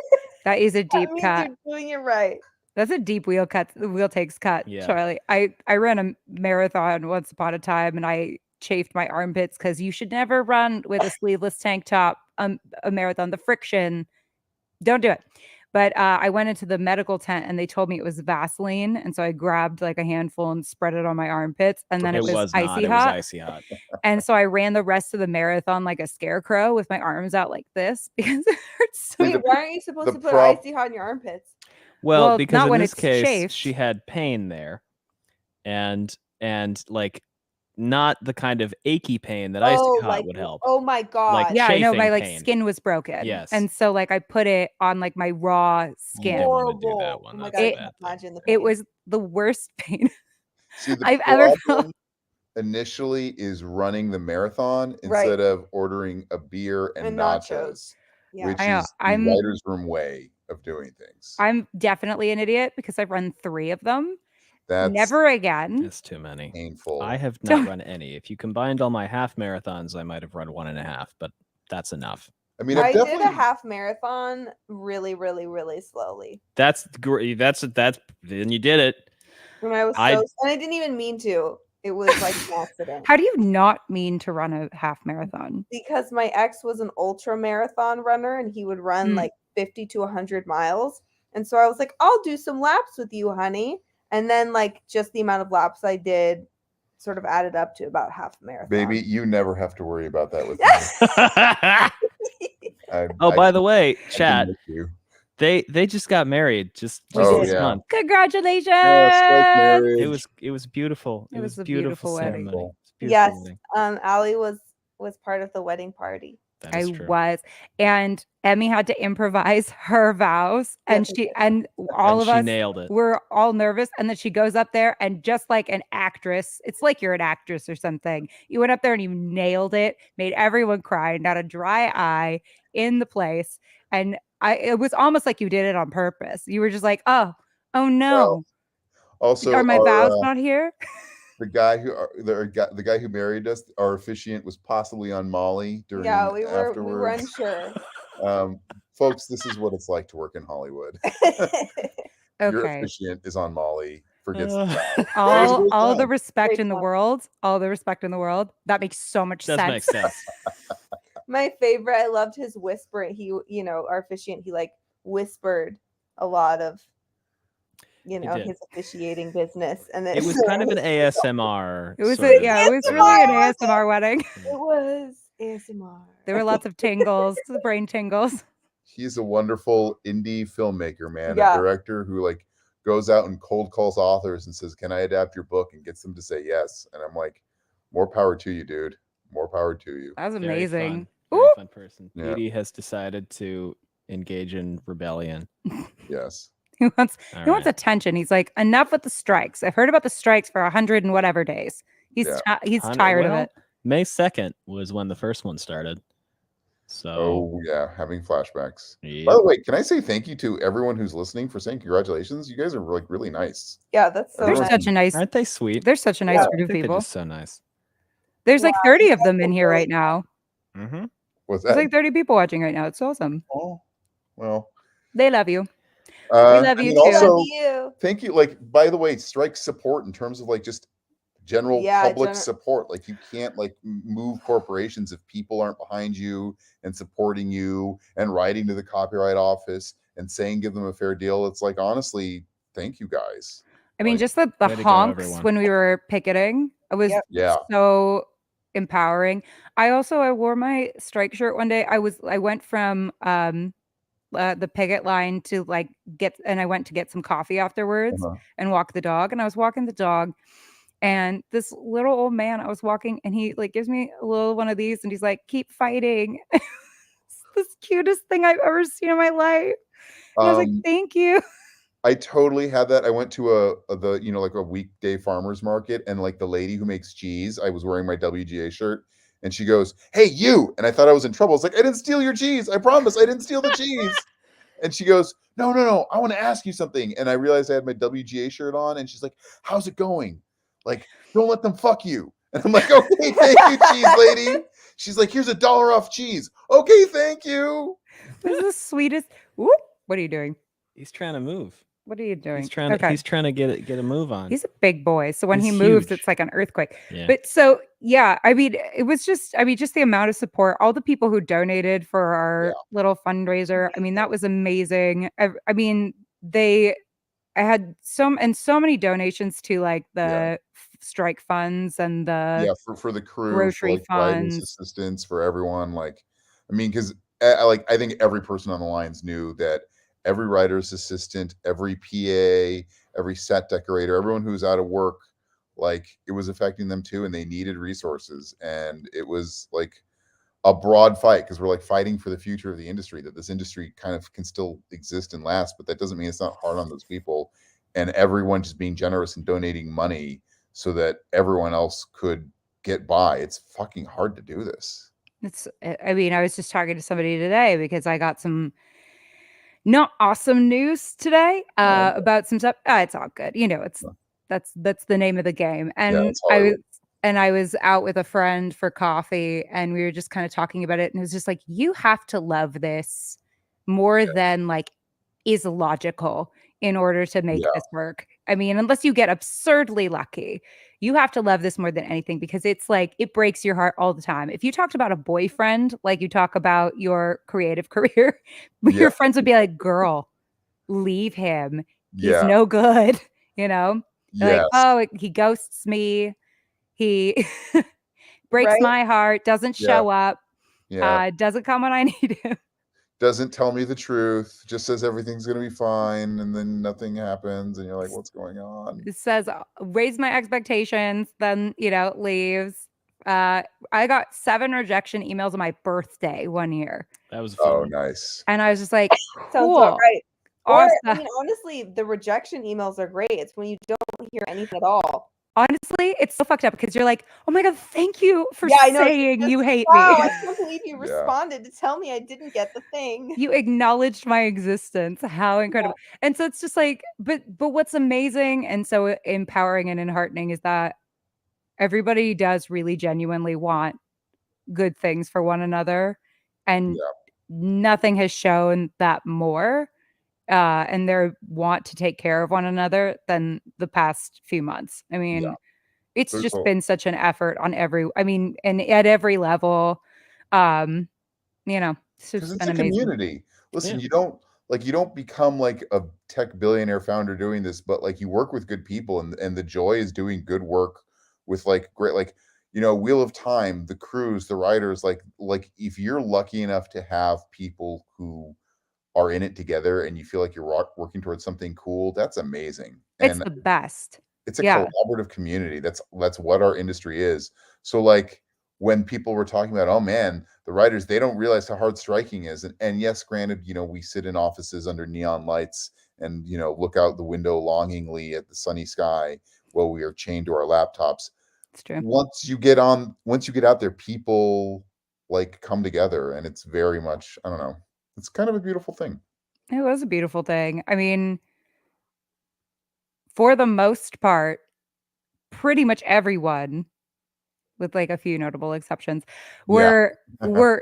That is a deep That means cut. you're doing it right. That's a deep wheel takes cut, Yeah. Charlie. I ran a marathon once upon a time, and I chafed my armpits because you should never run with a sleeveless tank top a marathon. The friction, don't do it. But I went into the medical tent and they told me it was Vaseline, and so I grabbed like a handful and spread it on my armpits, and then it was not. icy It hot. was icy hot. And so I ran the rest of the marathon like a scarecrow with my arms out like this because it hurts so Wait, much. why aren't you supposed the to put prob- icy hot in your armpits? Well, because not in when this it's case, chafed. she had pain there, and like not the kind of achy pain that icy hot like, would help. oh my god. Yeah, I know my chafing like pain. skin was broken. Yes. And so like I put it on like my raw You skin. don't wanna do that Horrible. one. Oh my That's god, a I bad can't thing. imagine the pain. It was the worst pain See, the I've ever felt. problem initially is running the marathon instead of ordering a beer and nachos, Yeah. which I know, is the writer's room way of doing things. I'm definitely an idiot because I've run 3 of them. That's Never again. That's too many. painful. I have not run any. If you combined all my half marathons, I might have run 1.5, but that's enough. I mean, I I've did definitely a half marathon really, really, really slowly. That's great. That's then you did it. When I was and I didn't even mean to. It was like an accident. How do you not mean to run a half marathon? Because my ex was an ultra marathon runner and he would run like 50 to 100 miles. And so I was like, I'll do some laps with you, honey. And then like just the amount of laps I did sort of added up to about half a marathon. Baby, you never have to worry about that with me. By the way, I chat, can miss you. they just got married just Oh, this yeah. month. Congratulations! marriage. It was beautiful. It was a beautiful beautiful wedding. ceremony. It was a beautiful Yes. wedding. Allie was part of the wedding party. That is I true. was, and Emmy had to improvise her vows, and Yes, she and all of she us nailed it. were all nervous, and then she goes up there and just like an actress, it's like you're an actress or something. You went up there and you nailed it, made everyone cry, not a dry eye in the place, and it was almost like you did it on purpose. You were just like, oh no, Also, are my vows not here? the guy who married us, our officiant, was possibly on Molly during. Yeah, we were afterwards. unsure. Folks, this is what it's like to work in Hollywood. Your Okay, officiant is on Molly. Forgets all the respect Great in the fun. world, all the respect in the world. That makes so much Does sense. make sense. My favorite, I loved his whispering. He, our officiant, he like whispered a lot of, did. his officiating business. And It was kind of an ASMR. It was sort of it was thing. really an ASMR wedding. It was ASMR. There were lots of tingles, brain tingles. He's a wonderful indie filmmaker, man. Yeah. A director who like goes out and cold calls authors and says, "Can I adapt your book?" and gets them to say yes. And I'm like, more power to you, dude. More power to you. That was Very amazing. Very Ooh. fun person. Yeah. Petey has decided to engage in rebellion. Yes. He wants right. attention. He's like, enough with the strikes. I've heard about the strikes for 100 and whatever days. He's tired of it. May 2nd was when the first one started. So oh yeah, having flashbacks. yep. By the way, can I say thank you to everyone who's listening for saying congratulations? You guys are like really nice. Yeah, that's so They're nice. such a nice. Aren't they sweet? They're such a nice Yeah. group of They're people. just so nice. There's like Wow, 30 you of them guys in are here really right now. Mm-hmm. What's There's that? like 30 people watching right now. It's awesome. Oh, well. They love you. We love you too. Also, Love you. thank you. Like, by the way, strike support in terms of like just general public support. Like, you can't like move corporations if people aren't behind you and supporting you and writing to the copyright office and saying give them a fair deal. It's like, honestly, thank you guys. I mean, Like, just the way to go, honks everyone. when we were picketing, it was yeah. so empowering. I wore my strike shirt one day. I went from the picket line to like I went to get some coffee afterwards and walk the dog. And I was walking the dog, and this little old man, I was walking, and he like gives me a little one of these, and he's like, "Keep fighting." It's the cutest thing I've ever seen in my life. And I was like, "Thank you." I totally had that. I went to like a weekday farmers market, and like the lady who makes cheese, I was wearing my WGA shirt, and she goes, "Hey, you!" And I thought I was in trouble. I was like, "I didn't steal your cheese. I promise, I didn't steal the cheese." And she goes, "No, I want to ask you something." And I realized I had my WGA shirt on, and she's like, "How's it going? Like, don't let them fuck you." And I'm like, "Okay, thank you, cheese lady." She's like, "Here's $1 off cheese." Okay, thank you. This is the sweetest. Whoop. What are you doing? He's trying to move. What are you doing? He's trying to get a move on. He's a big boy. So when He's he moves, huge. it's like an earthquake. Yeah. But so, yeah, I mean, it was just the amount of support, all the people who donated for our little fundraiser. I mean, that was amazing. I mean, I had so many donations to like the strike funds and the for the crew, grocery for, like, writers, funds, assistants, for everyone. Like, I mean, because I think every person on the lines knew that every writer's assistant, every PA, every set decorator, everyone who's out of work, like it was affecting them too, and they needed resources. And it was like a broad fight, because we're like fighting for the future of the industry, that this industry kind of can still exist and last, but that doesn't mean it's not hard on those people. And everyone just being generous and donating money so that everyone else could get by. It's fucking hard to do this. I mean, I was just talking to somebody today because I got some not awesome news today about some stuff. It's all good. You know, that's the name of the game. And I was out with a friend for coffee, and we were just kind of talking about it. And it was just like, you have to love this more than like is logical in order to make this work. I mean, unless you get absurdly lucky, you have to love this more than anything, because it's like, it breaks your heart all the time. If you talked about a boyfriend, like you talk about your creative career, your friends would be like, "Girl, leave him. He's no good." You know? Like, "Oh, he ghosts me. He breaks my heart, doesn't show up, doesn't come when I need him. Doesn't tell me the truth, just says everything's going to be fine, and then nothing happens, and you're like, what's going on?" It says, raise my expectations, then, leaves. I got 7 rejection emails on my birthday one year. That was fun. Oh, nice. And I was just like, cool. Sounds about right. Awesome. Or, I mean, honestly, the rejection emails are great. It's when you don't hear anything at all. Honestly, it's so fucked up, because you're like, "Oh my God, thank you for saying you hate me. Wow, I can't believe you responded to tell me I didn't get the thing. You acknowledged my existence. How incredible." And so it's just like, but what's amazing and so empowering and enheartening is that everybody does really genuinely want good things for one another. And nothing has shown that more. And their want to take care of one another than the past few months. I mean, it's just been such an effort on and at every level. It's just been a amazing. community. Listen, you don't become like a tech billionaire founder doing this, but like you work with good people, and the joy is doing good work with like great, like, Wheel of Time, the crews, the writers, like if you're lucky enough to have people who are in it together and you feel like you're working towards something cool, that's amazing. It's the best. It's a collaborative community. That's what our industry is. So like when people were talking about, oh man, the writers, they don't realize how hard striking is. And yes, granted, we sit in offices under neon lights and look out the window longingly at the sunny sky while we are chained to our laptops. It's true. Once you get out there, people like come together, and it's very much, I don't know, it's kind of a beautiful thing. It was a beautiful thing. I mean, for the most part, pretty much everyone, with like a few notable exceptions, were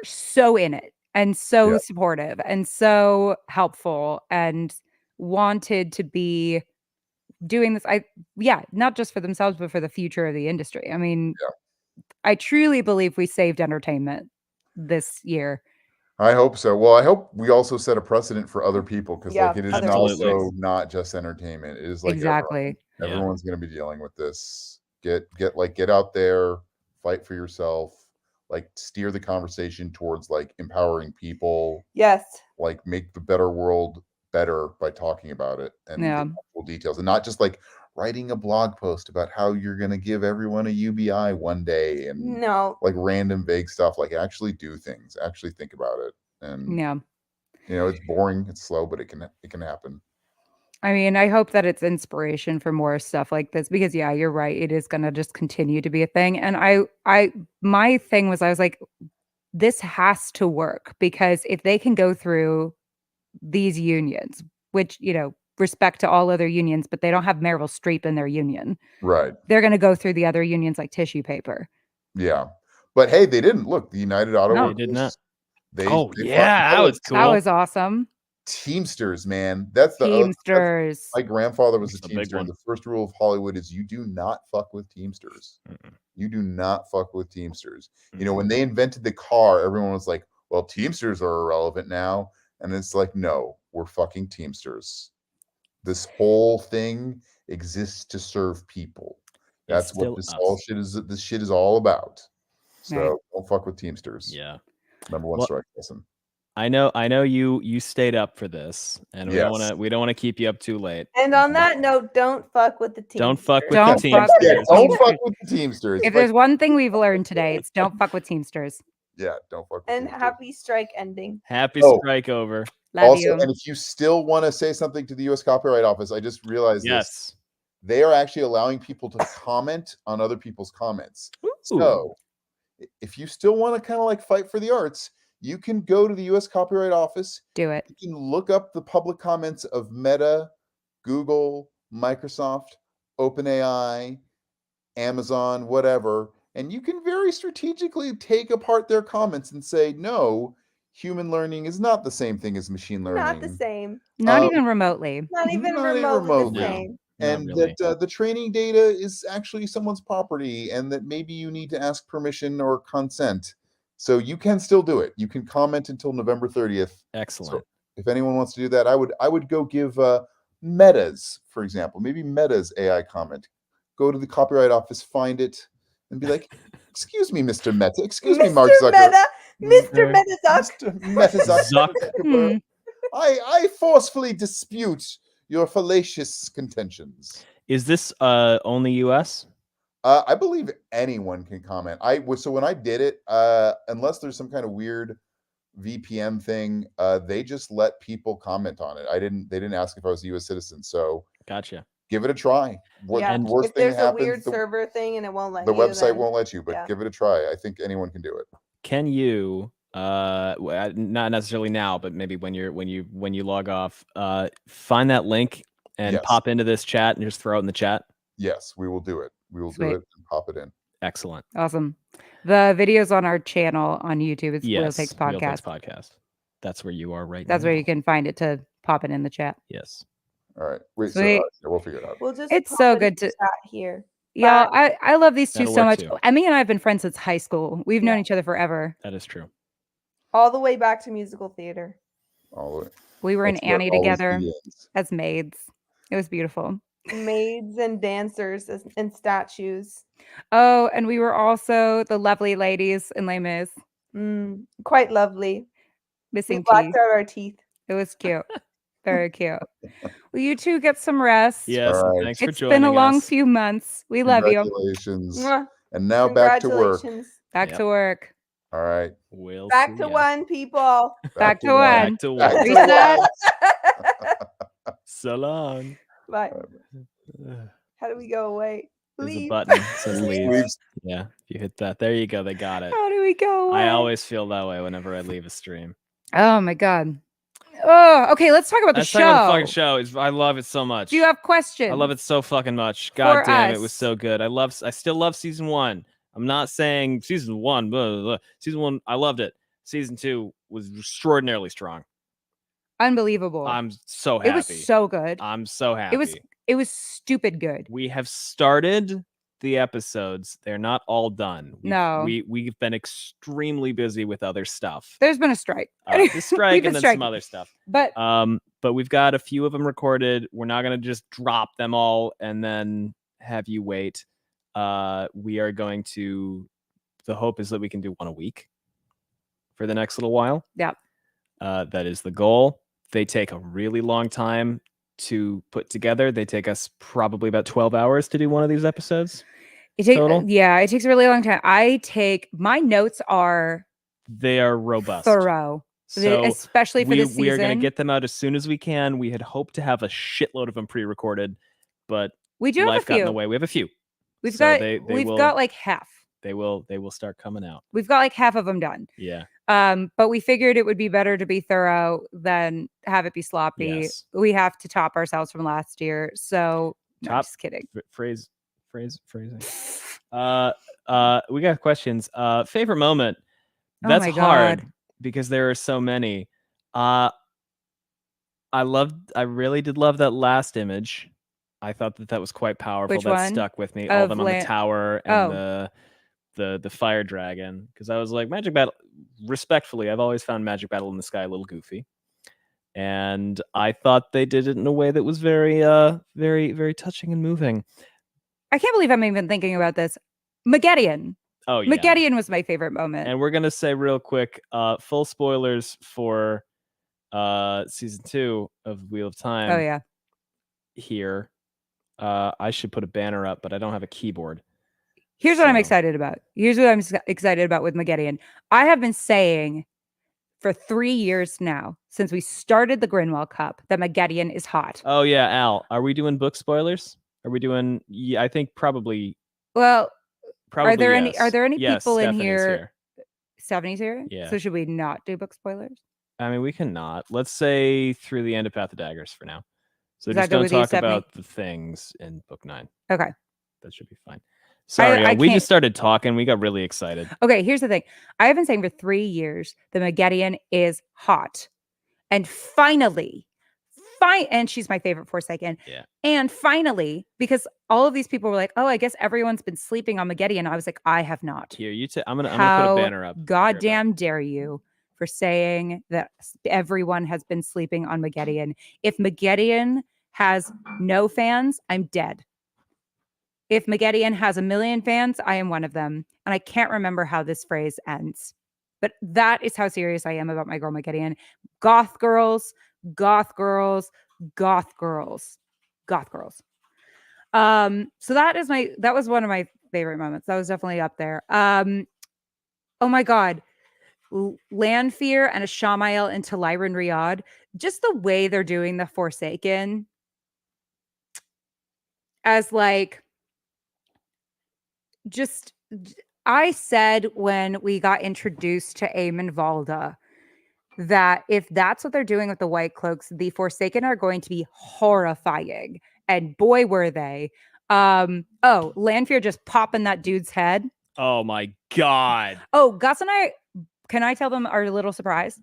so in it and so supportive and so helpful and wanted to be doing this. Not just for themselves, but for the future of the industry. I mean, I truly believe we saved entertainment this year. I hope so. Well, I hope we also set a precedent for other people, because like it is Absolutely. also not just entertainment. It is like Exactly. everyone's going to be dealing with this. Get out there, fight for yourself, like steer the conversation towards like empowering people. Yes. Like make the better world better by talking about it and the actual details, and not just like writing a blog post about how you're going to give everyone a UBI one day and like random vague stuff. Like actually do things, actually think about it. And it's boring, it's slow, but it can happen. I mean, I hope that it's inspiration for more stuff like this, because you're right, it is going to just continue to be a thing. And my thing was, I was like, this has to work, because if they can go through these unions, which, respect to all other unions, but they don't have Meryl Streep in their union. Right. They're going to go through the other unions like tissue paper. Yeah. But hey, they didn't. Look, the United Auto Workers, they did not. They that was cool. That was awesome. Teamsters, man. That's the Teamsters. My grandfather was a Teamster, and the first rule of Hollywood is you do not fuck with Teamsters. You do not fuck with Teamsters. When they invented the car, everyone was like, well, Teamsters are irrelevant now. And it's like, no, we're fucking Teamsters. This whole thing exists to serve people. That's what this shit is all about. So don't fuck with Teamsters. Yeah. Number one strike lesson. I know you stayed up for this, and we don't want to keep you up too late. And on that note, don't fuck with the Teamsters. Don't fuck with the Teamsters. Don't fuck with the Teamsters. If there's one thing we've learned today, it's don't fuck with Teamsters. Yeah, don't fuck with And Teamsters. happy strike ending. Happy strike over. Love you. And if you still want to say something to the U.S. Copyright Office, I just realized this. They are actually allowing people to comment on other people's comments. Ooh. So if you still want to kind of like fight for the arts, you can go to the U.S. Copyright Office. Do it. You can look up the public comments of Meta, Google, Microsoft, OpenAI, Amazon, whatever, and you can very strategically take apart their comments and say, no, human learning is not the same thing as machine learning. Not the same. Not even remotely. Not even remotely the same. And that the training data is actually someone's property, and that maybe you need to ask permission or consent. So you can still do it. You can comment until November 30th. Excellent. So if anyone wants to do that, I would go give Meta's, for example, maybe Meta's AI comment. Go to the Copyright Office, find it, and be like, excuse me, Mr. Meta. Excuse me, Mark Zuckerberg. Mr. Meta Zuckerberg. I forcefully dispute your fallacious contentions. Is this only US? I believe anyone can comment. So when I did it, unless there's some kind of weird VPN thing, they just let people comment on it. They didn't ask if I was a US citizen. So gotcha. Give it a try. If there's a weird server thing and it won't let you, the website won't let you, but give it a try. I think anyone can do it. Can you not necessarily now, but maybe when you log off, find that link and pop into this chat and just throw it in the chat? Yes, we will do it. We will do it and pop it in. Excellent. Awesome. The video's on our channel on YouTube. It's Wheel Takes Podcast. Wheel Takes Podcast. That's where you are right now. That's where you can find it to pop it in the chat. Yes. All right. Wait, so we'll figure it out. It's so good to chat here. Yeah, I love these two so much. Too. Emmy and I have been friends since high school. We've known each other forever. That is true. All the way back to musical theater. All the way. We were in Annie together as maids. It was beautiful. Maids and dancers and statues. Oh, and we were also the lovely ladies in Les Mis. Quite lovely. Missing we blacked out our teeth. It was cute. Very cute. Well, you two get some rest. Yes, thanks for joining us. It's been a long few months. We love you. Congratulations. And now back to work. Back to work. All right. Back to one, people. Back to one. Back to one. Reset. So long. Bye. How do we go away? There's a Leave. button that says leave. Leave. Yeah, if you hit that, there you go. They got it. How do we go away? I always feel that way whenever I leave a stream. Oh my god. Oh, okay. Let's talk about the Let's show. talk about the fucking show. I love it so much. Do you have questions? I love it so fucking much. God For damn, it was us. so good. I still love season 1. I'm not saying season 1, blah, blah, blah. Season 1, I loved it. Season 2 was extraordinarily strong. Unbelievable. I'm so happy. It was so good. I'm so happy. It was stupid good. We have started the episodes. They're not all done. We've been extremely busy with other stuff. There's been a strike. The strike and then some other stuff. But we've got a few of them recorded. We're not going to just drop them all and then have you wait. We are going to, the hope is that we can do one a week for the next little while. Yeah. That is the goal. They take a really long time to put together. They take us probably about 12 hours to do one of these episodes. Total? Yeah, it takes a really long time. My notes are robust. Thorough. So especially for this season. We are going to get them out as soon as we can. We had hoped to have a shitload of them pre-recorded, but we do life have a got few. in the way. We have a few. We've got like half. They will start coming out. We've got like half of them done. Yeah. But we figured it would be better to be thorough than have it be sloppy. Yes. We have to top ourselves from last year. So no, just kidding. Phrasing. We got questions. Favorite moment. That's hard because there are so many. I really did love that last image. I thought that was quite powerful. Which that one? Stuck with me. All of them on the tower and the fire dragon. Because I was like, Magic Battle. Respectfully, I've always found Magic Battle in the Sky a little goofy, and I thought they did it in a way that was very, very, very touching and moving. I can't believe I'm even thinking about this. Mageddon. Oh yeah, Mageddon was my favorite moment. And we're gonna say real quick, full spoilers for season 2 of Wheel of Time. Oh yeah. Here, I should put a banner up, but I don't have a keyboard. Here's what I'm excited about. Here's what I'm excited about with Mageddon. I have been saying for 3 years now, since we started the Grinwell Cup, that Mageddon is hot. Oh yeah, Al, are we doing book spoilers? Are we doing? Yeah, I think probably. Well, probably. Are there any yes, people Stephanie's in here? Stephanie's here. Yeah. So should we not do book spoilers? I mean, we can not. Let's say through the end of Path of Daggers for now. So just Is that good don't with you, talk Stephanie? about the things in book 9. Okay. That should be fine. Sorry, I we can't- just started talking. We got really excited. Okay, here's the thing. I have been saying for 3 years that Mageddon is hot. And finally, and she's my favorite Forsaken. Yeah. And finally, because all of these people were like, oh, I guess everyone's been sleeping on Mageddon. I was like, I have not. Here, I'm gonna put a banner up. Goddamn dare you for saying that everyone has been sleeping on Mageddon. If Mageddon has no fans, I'm dead. If Mageddon has 1 million fans, I am one of them. And I can't remember how this phrase ends. But that is how serious I am about my girl Mageddon. Goth girls, goth girls, goth girls, goth girls. So that was one of my favorite moments. That was definitely up there. Oh my God. Lanfear and a Shamael into Lyran Riyadh. Just the way they're doing the Forsaken as like, just, I said when we got introduced to Aemon Valda that if that's what they're doing with the White Cloaks, the Forsaken are going to be horrifying. And boy, were they. Lanfear just popping that dude's head. Oh my God. Oh, Gus and I, can I tell them our little surprise?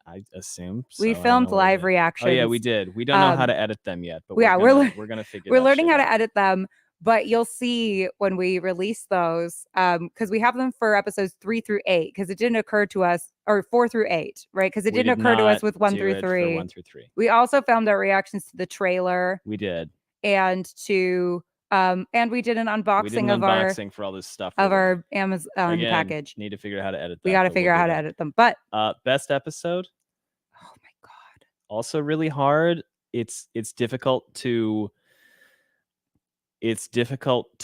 I assume we filmed live reactions. Oh yeah, we did. We don't know how to edit them yet, but yeah, we're gonna figure. We're learning how to edit them, but you'll see when we release those, because we have them for episodes 3 through 8, because it didn't occur to us, or 4 through 8, right? Because it didn't occur to us with 1 through 3. 1 through 3. We also filmed our reactions to the trailer. We did, and to and we did an unboxing of unboxing for all this stuff of our Amazon package. Need to figure out how to edit. We got to figure out how to edit them. But best episode. Oh my God! Also really hard. It's difficult to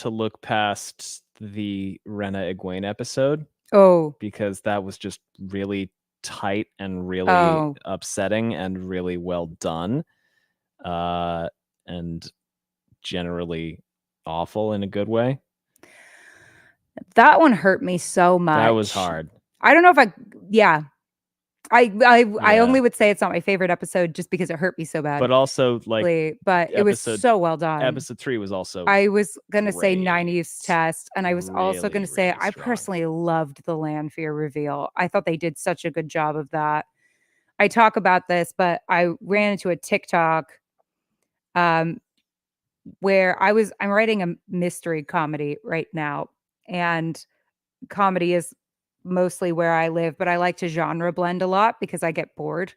look past the Rena Egwene episode. Oh, because that was just really tight and really upsetting and really well done. and generally awful in a good way. That one hurt me so much. That was hard. I don't know if I only would say it's not my favorite episode just because it hurt me so bad. But also, like, but it was so well done. Episode 3 was also. I was gonna say 90s Test, and I was also Really, gonna say really I strong. personally loved the Land Fear reveal. I thought they did such a good job of that. I talk about this, but I ran into a TikTok where I'm writing a mystery comedy right now, and comedy is mostly where I live, but I like to genre blend a lot because I get bored.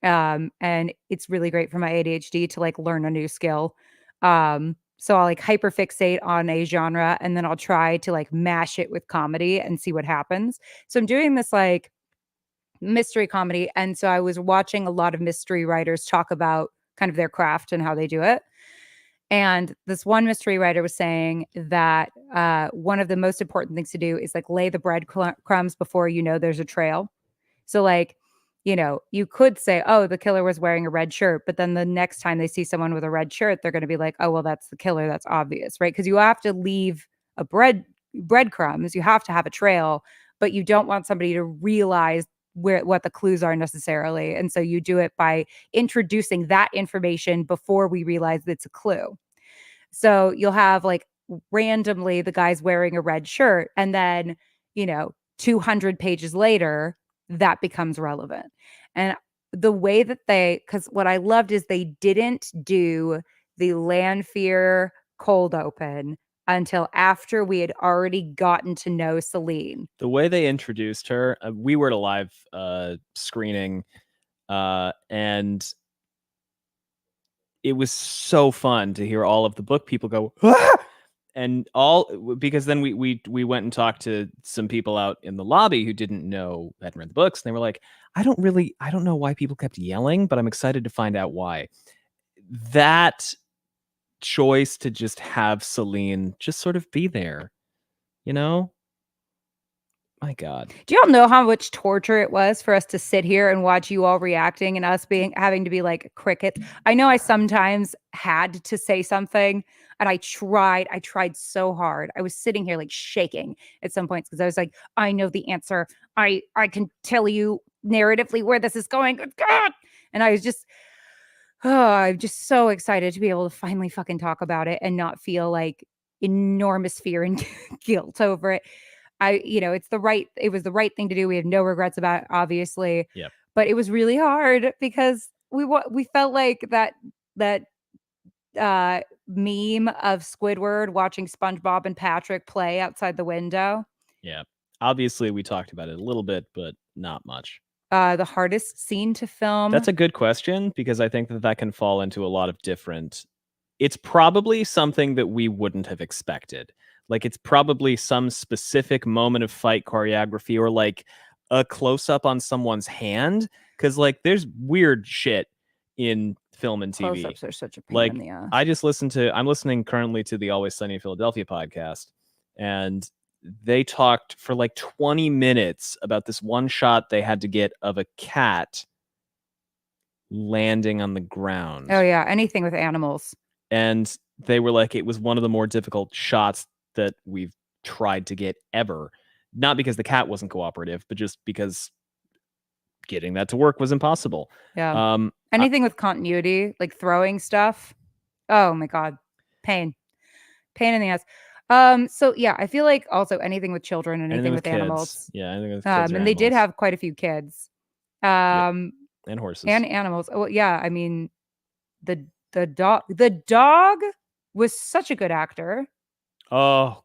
And it's really great for my ADHD to like learn a new skill. So I'll like hyperfixate on a genre and then I'll try to like mash it with comedy and see what happens. So I'm doing this like mystery comedy. And so I was watching a lot of mystery writers talk about kind of their craft and how they do it. And this one mystery writer was saying that one of the most important things to do is like lay the breadcrumbs before you know there's a trail. So like, you know, you could say, oh, the killer was wearing a red shirt. But then the next time they see someone with a red shirt, they're going to be like, oh, well, that's the killer. That's obvious, right? Because you have to leave a breadcrumbs. You have to have a trail, but you don't want somebody to realize what the clues are necessarily. And so you do it by introducing that information before we realize it's a clue. So you'll have like randomly the guy's wearing a red shirt, and then, you know, 200 pages later, that becomes relevant. And the way that because what I loved is they didn't do the Land Fear cold open until after we had already gotten to know Celine. The way they introduced her, we were at a live screening, and it was so fun to hear all of the book people go, ah! And because then we went and talked to some people out in the lobby who hadn't read the books, and they were like, I don't know why people kept yelling, but I'm excited to find out why. That choice to just have Celine just sort of be there, you know? My God. Do y'all know how much torture it was for us to sit here and watch you all reacting and us having to be like crickets? I know I sometimes had to say something, and I tried so hard. I was sitting here like shaking at some points because I was like, I know the answer. I can tell you narratively where this is going. God! And I was just, I'm just so excited to be able to finally fucking talk about it and not feel like enormous fear and guilt over it. It was the right thing to do. We have no regrets about it, obviously. Yeah. But it was really hard because we felt like that meme of Squidward watching SpongeBob and Patrick play outside the window. Yeah. Obviously, we talked about it a little bit, but not much. The hardest scene to film. That's a good question, because I think that can fall into a lot of different. It's probably something that we wouldn't have expected. Like, it's probably some specific moment of fight choreography, or like a close up on someone's hand. Because like there's weird shit in film and TV. Close-ups are such a pain in the ass. I'm listening currently to the Always Sunny in Philadelphia podcast, and they talked for like 20 minutes about this one shot they had to get of a cat landing on the ground. Oh yeah, anything with animals. And they were like, it was one of the more difficult shots that we've tried to get ever. Not because the cat wasn't cooperative, but just because getting that to work was impossible. Yeah. Anything with continuity, like throwing stuff. Oh my God. Pain in the ass. So yeah, I feel like also anything with children, anything with animals. Yeah, anything with kids. And they did have quite a few kids. And horses. And animals. Oh yeah, I mean the dog was such a good actor. Oh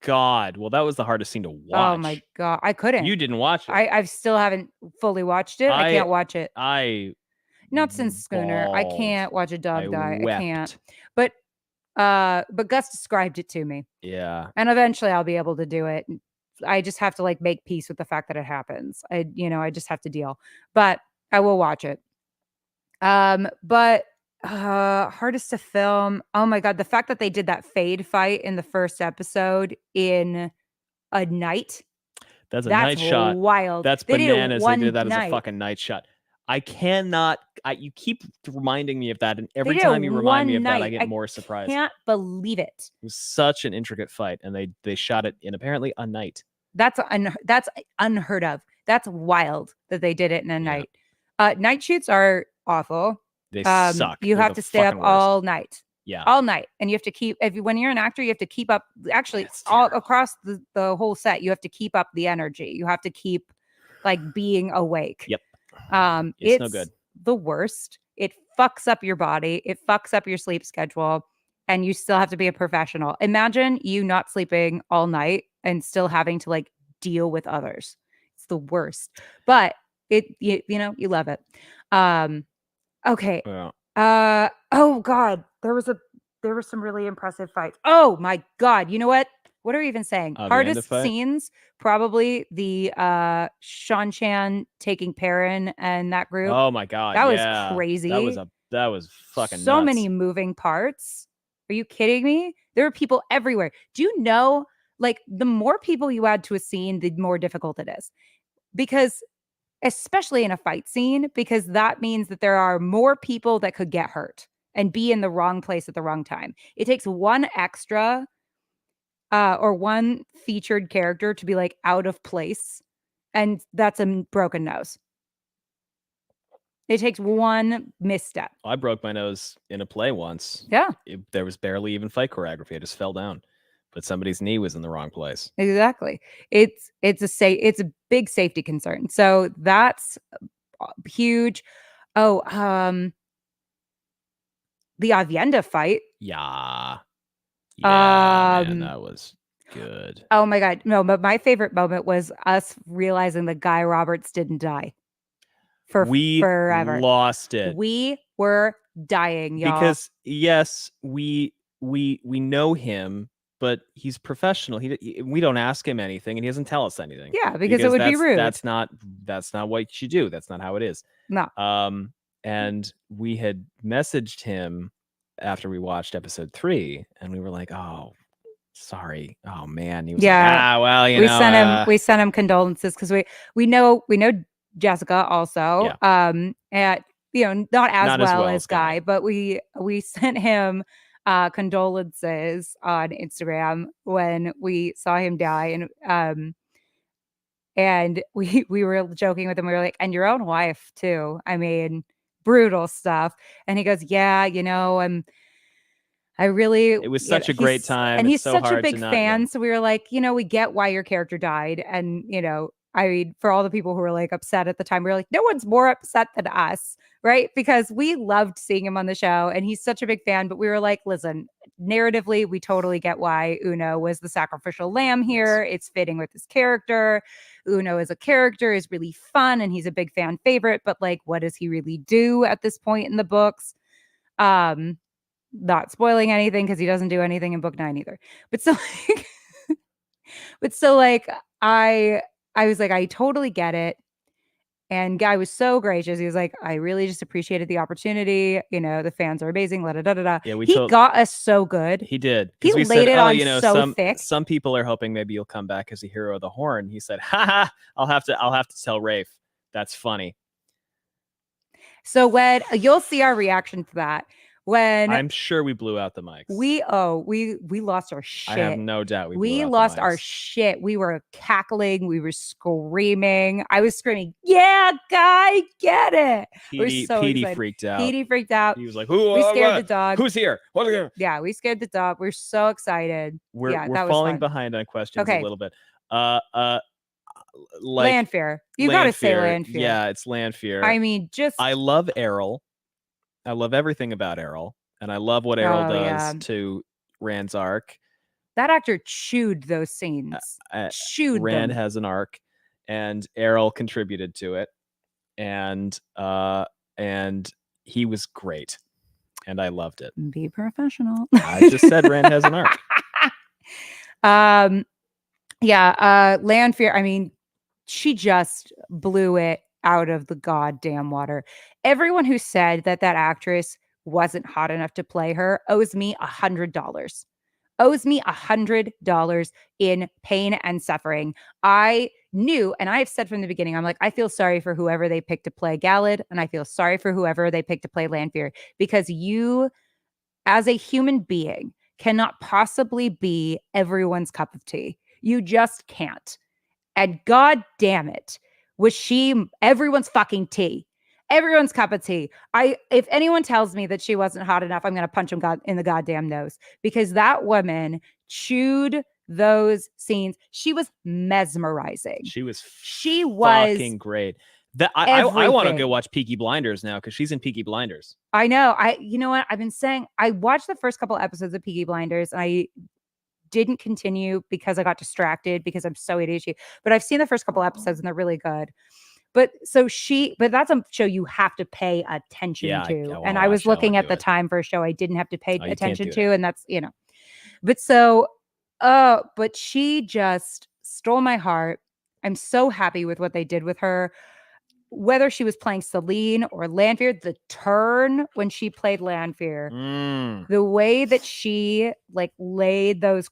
God. Well, that was the hardest scene to watch. Oh my God. I couldn't. You didn't watch it. I still haven't fully watched it. I can't watch it. Not since Schooner. I can't watch a dog die. Wept. I can't. But Gus described it to me. Yeah. And eventually I'll be able to do it. I just have to like make peace with the fact that it happens. I just have to deal. But I will watch it. But hardest to film. Oh my God. The fact that they did that fade fight in the first episode in a night. That's a night shot. Wild. That's bananas. They did that as a fucking night shot. I cannot. You keep reminding me of that, and every They did it time you remind me one of that, I night. get more surprised. Can't believe it. It was such an intricate fight, and they shot it in apparently a night. That's unheard of. That's wild that they did it in a night. Night shoots are awful. They suck. You They're have the to stay up fucking worst. all night. Yeah. All night. And you have to keep, when you're an actor, you have to keep up, actually, That's all terrible. across the whole set, you have to keep up the energy. You have to keep like being awake. Yep. It's no good. The worst. It fucks up your body. It fucks up your sleep schedule. And you still have to be a professional. Imagine you not sleeping all night and still having to like deal with others. It's the worst. But you love it. Okay. Yeah. Oh God, there were some really impressive fights. Oh my God, you know what? What are we even saying? Hardest scenes, probably the Sean Chan taking Perrin and that group. Oh my God, that was crazy. That was fucking so nuts. many moving parts. Are you kidding me? There are people everywhere. Do you know, like, the more people you add to a scene, the more difficult it is, because especially in a fight scene, because that means that there are more people that could get hurt and be in the wrong place at the wrong time. It takes one extra or one featured character to be like out of place, and that's a broken nose. It takes one misstep. I broke my nose in a play once. Yeah. There was barely even fight choreography. I just fell down, but somebody's knee was in the wrong place. Exactly. It's a big safety concern. So that's huge. Oh, the Avienda fight. Yeah. Man, that was good. Oh my God. No, but my favorite moment was us realizing that Guy Roberts didn't die forever. Lost it. We were dying, y'all. Because yes, we know him, but he's professional. We don't ask him anything, and he doesn't tell us anything. Yeah, because it would be rude. That's not what you do. That's not how it is. No. And we had messaged him after we watched episode 3, and we were like, "Oh, sorry. Oh man." He was like, well, we sent him condolences because we know Jessica also. Yeah. At not as well as Guy, but we sent him condolences on Instagram when we saw him die, and we were joking with him. We were like, and your own wife too. I mean, brutal stuff. And he goes, yeah, it was such a great time, and he's so such a hard big to not fan. know. So we were like, we get why your character died, and I mean, for all the people who were like upset at the time, we were like, no one's more upset than us, right? Because we loved seeing him on the show, and he's such a big fan. But we were like, listen, narratively, we totally get why Uno was the sacrificial lamb here. It's fitting with his character. Uno as a character is really fun, and he's a big fan favorite. But like, what does he really do at this point in the books? Not spoiling anything because he doesn't do anything in book 9 either. But so like, I was like, I totally get it. And Guy was so gracious. He was like, I really just appreciated the opportunity. The fans are amazing. Yeah, he got us so good. He did. He laid it on so thick. Some people are hoping maybe you'll come back as a hero of the Horn. He said, haha, I'll have to tell Rafe. That's funny. So when you'll see our reaction to that, when I'm sure we blew out the mics. We lost our shit. I have no doubt we lost our shit. We were cackling. We were screaming. I was screaming, "Yeah, Guy, get it!" Petey freaked out. Petey freaked out. He was like, "Who?" We scared the dog. Who's here? What's here? Yeah, we scared the dog. We're so excited. We're falling behind on questions a little bit. Like Lanfear. You gotta say Lanfear. Yeah, it's Lanfear. I mean, I love Errol. I love everything about Errol, and I love what Errol does to Rand's arc. That actor chewed those scenes. Rand has an arc, and Errol contributed to it, and he was great, and I loved it. Be professional. I just said Rand has an arc. Lanfear. I mean, she just blew it out of the goddamn water. Everyone who said that actress wasn't hot enough to play her owes me $100. Owes me $100 in pain and suffering. I knew, and I've said from the beginning, I'm like, I feel sorry for whoever they picked to play Galad, and I feel sorry for whoever they picked to play Lanfear, because you, as a human being, cannot possibly be everyone's cup of tea. You just can't. And god damn it, was she everyone's fucking tea. Everyone's cup of tea. If anyone tells me that she wasn't hot enough, I'm going to punch him in the goddamn nose, because that woman chewed those scenes. She was mesmerizing. She was fucking great. I want to go watch Peaky Blinders now, because she's in Peaky Blinders. I know. You know what? I've been saying, I watched the first couple episodes of Peaky Blinders, and I didn't continue because I got distracted because I'm so ADHD. But I've seen the first couple episodes and they're really good. But that's a show you have to pay attention to. And I was looking at the time for a show I didn't have to pay attention to. And that's, but but she just stole my heart. I'm so happy with what they did with her. Whether she was playing Celine or Lanfear, the turn when she played Lanfear, the way that she laid those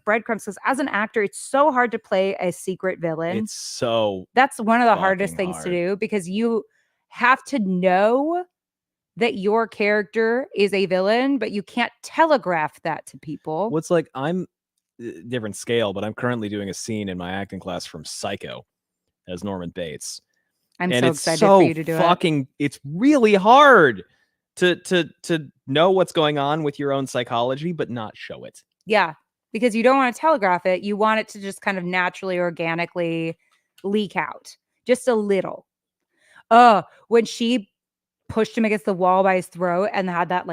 breadcrumbs, because as an actor, it's so hard to play a secret villain. That's one of the hardest things to do, because you have to know that your character is a villain, but you can't telegraph that to people. Well, it's like, I'm different scale, but I'm currently doing a scene in my acting class from Psycho as Norman Bates. I'm so excited for you to do it. It's really hard to know what's going on with your own psychology, but not show it. Yeah, because you don't want to telegraph it. You want it to just kind of naturally, organically leak out just a little. When she pushed him against the wall by his throat and had that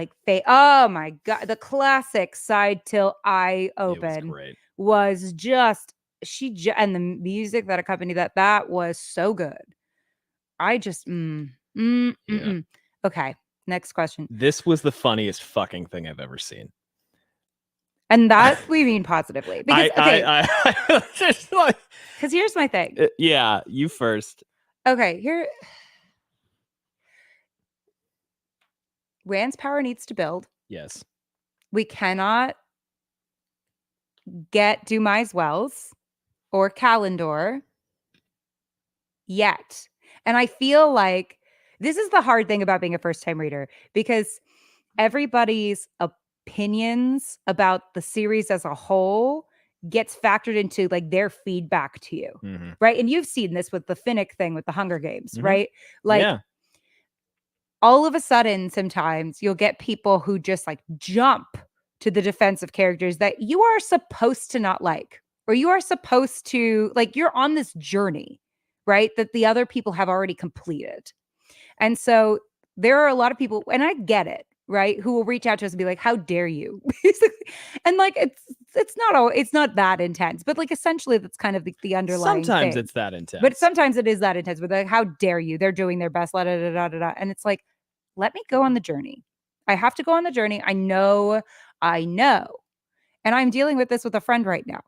oh my God, the classic side till eye open was just, and the music that accompanied that was so good. I just, Okay, next question. This was the funniest fucking thing I've ever seen. And that we mean positively. Because, because here's my thing. Yeah, you first. Okay, Rand's power needs to build. Yes. We cannot get Dumais Wells or Kalendor yet. And I feel like this is the hard thing about being a first-time reader, because everybody's opinions about the series as a whole gets factored into their feedback to you, right? And you've seen this with the Finnick thing with the Hunger Games, right? All of a sudden, sometimes you'll get people who just jump to the defense of characters that you are supposed to not like, or you are supposed to you're on this journey, right? That the other people have already completed. And so there are a lot of people, and I get it, right, who will reach out to us and be like, how dare you? And it's not that intense, but essentially that's kind of the underlying Sometimes thing. It's that intense. But sometimes it is that intense, but how dare you? They're doing their best, and it's let me go on the journey. I have to go on the journey. I know. And I'm dealing with this with a friend right now,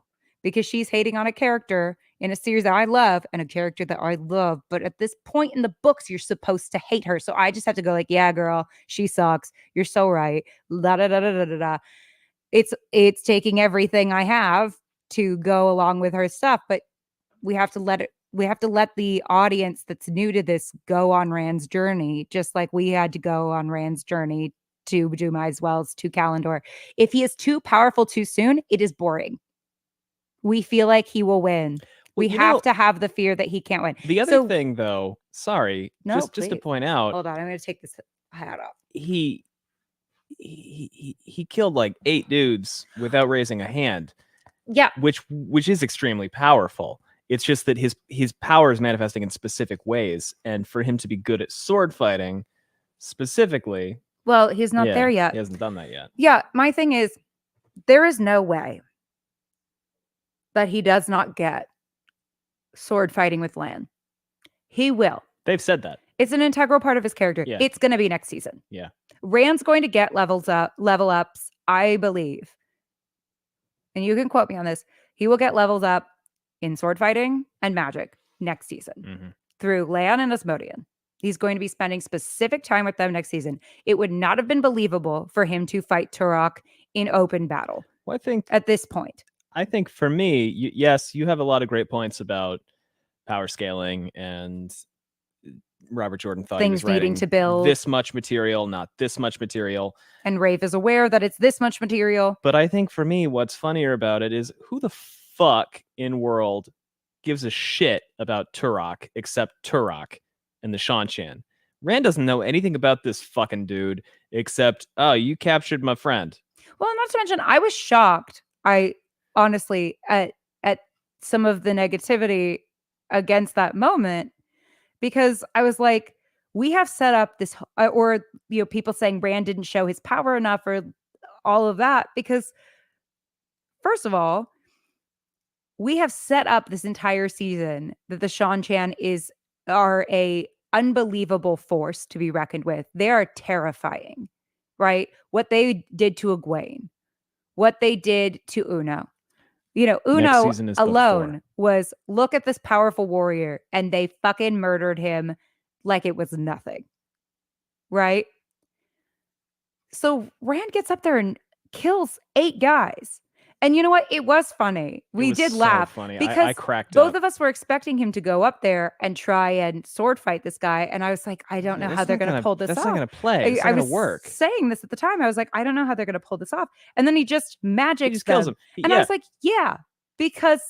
because she's hating on a character in a series that I love and a character that I love. But at this point in the books, you're supposed to hate her. So I just have to go yeah, girl, she sucks. You're so right. It's taking everything I have to go along with her stuff. But we have to let the audience that's new to this go on Rand's journey, just like we had to go on Rand's journey to Dumais Wells, to Kalendor. If he is too powerful too soon, it is boring. We feel like he will win. We have to have the fear that he can't win. The other thing, though, sorry, just to point out. Hold on, I'm going to take this hat off. He killed 8 dudes without raising a hand. Yeah, which is extremely powerful. It's just that his power is manifesting in specific ways, and for him to be good at sword fighting, specifically. Well, he's not there yet. He hasn't done that yet. Yeah, my thing is, there is no way that he does not get sword fighting with Lan. He will. They've said that. It's an integral part of his character. Yeah. It's going to be next season. Yeah. Rand's going to get level ups, I believe. And you can quote me on this. He will get levels up in sword fighting and magic next season through Lan and Asmodean. He's going to be spending specific time with them next season. It would not have been believable for him to fight Turok in open battle. Well, I think at this point. I think for me, yes, you have a lot of great points about power scaling, and Robert Jordan thought he was Things needing writing to build this much material, not this much material. And Rafe is aware that it's this much material. But I think for me, what's funnier about it is who the fuck in world gives a shit about Turok except Turok and the Shanshan? Rand doesn't know anything about this fucking dude except, oh, you captured my friend. Well, not to mention, I was shocked. I honestly at some of the negativity against that moment, because I was like, we have set up this, or people saying Rand didn't show his power enough, or all of that, because first of all, we have set up this entire season that the Shanshan are a unbelievable force to be reckoned with. They are terrifying, right? What they did to Egwene, what they did to Uno. Uno alone was, look at this powerful warrior, and they fucking murdered him like it was nothing, right? So Rand gets up there and kills 8 guys. And you know what? It was funny. We did laugh. Funny. Because I cracked both up. of us were expecting him to go up there and try and sword fight this guy. And I was like, I don't know how they're going to pull this off. That's not going to play. It's not going to work. Saying this at the time. I was like, I don't know how they're going to pull this off. And then he just magics kills him. And I was like, yeah, because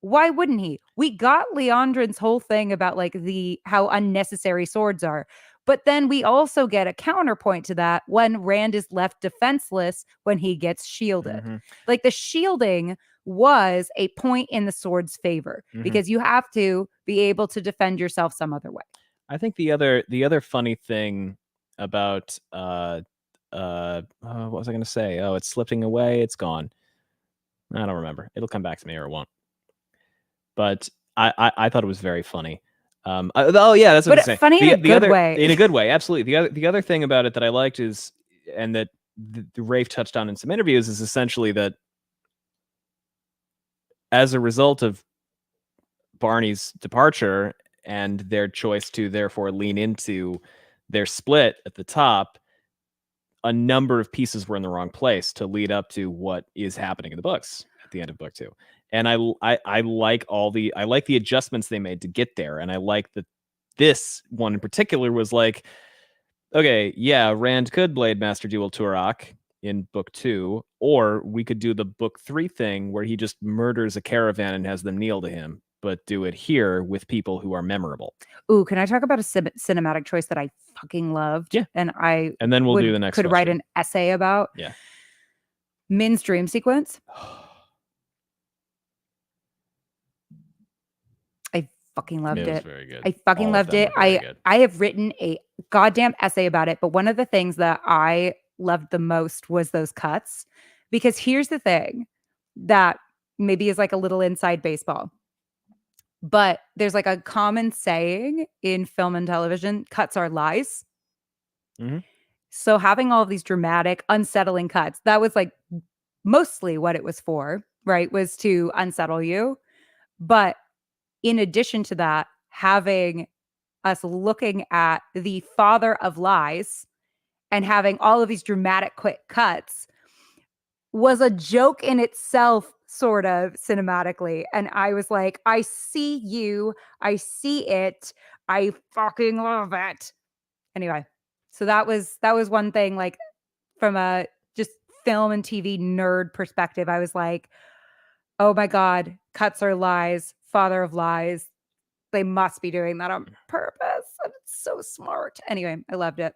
why wouldn't he? We got Leandrin's whole thing about like how unnecessary swords are. But then we also get a counterpoint to that when Rand is left defenseless when he gets shielded. Mm-hmm. Like the shielding was a point in the sword's favor, because you have to be able to defend yourself some other way. I think the other funny thing about what was I going to say? Oh, it's slipping away. It's gone. I don't remember. It'll come back to me, or it won't. But I thought it was very funny. Oh yeah, that's what I'm saying. Funny in a good way. In a good way, absolutely. The other thing about it that I liked is, and that the Rafe touched on in some interviews, is essentially that as a result of Barney's departure and their choice to therefore lean into their split at the top, a number of pieces were in the wrong place to lead up to what is happening in the books at the end of book 2. And I like the adjustments they made to get there. And I like that this one in particular was like, okay, yeah, Rand could Blade Master Duel Turok in book 2, or we could do the book 3 thing where he just murders a caravan and has them kneel to him, but do it here with people who are memorable. Ooh, can I talk about a cinematic choice that I fucking loved? Yeah. And then we'll do the next could write an essay about. Yeah. Min's dream sequence. Fucking loved it. Very good. I fucking loved it. I have written a goddamn essay about it, but one of the things that I loved the most was those cuts, because here's the thing that maybe is like a little inside baseball, but there's like a common saying in film and television: cuts are lies. Mm-hmm. So having all of these dramatic, unsettling cuts, that was like mostly what it was for, right? Was to unsettle you. But in addition to that, having us looking at the father of lies and having all of these dramatic quick cuts was a joke in itself, sort of cinematically. And I was like, I see you. I see it. I fucking love it. Anyway, so that was one thing, like from a just film and TV nerd perspective, I was like, oh my God, cuts are lies. Father of lies. They must be doing that on purpose. And it's so smart. Anyway, I loved it.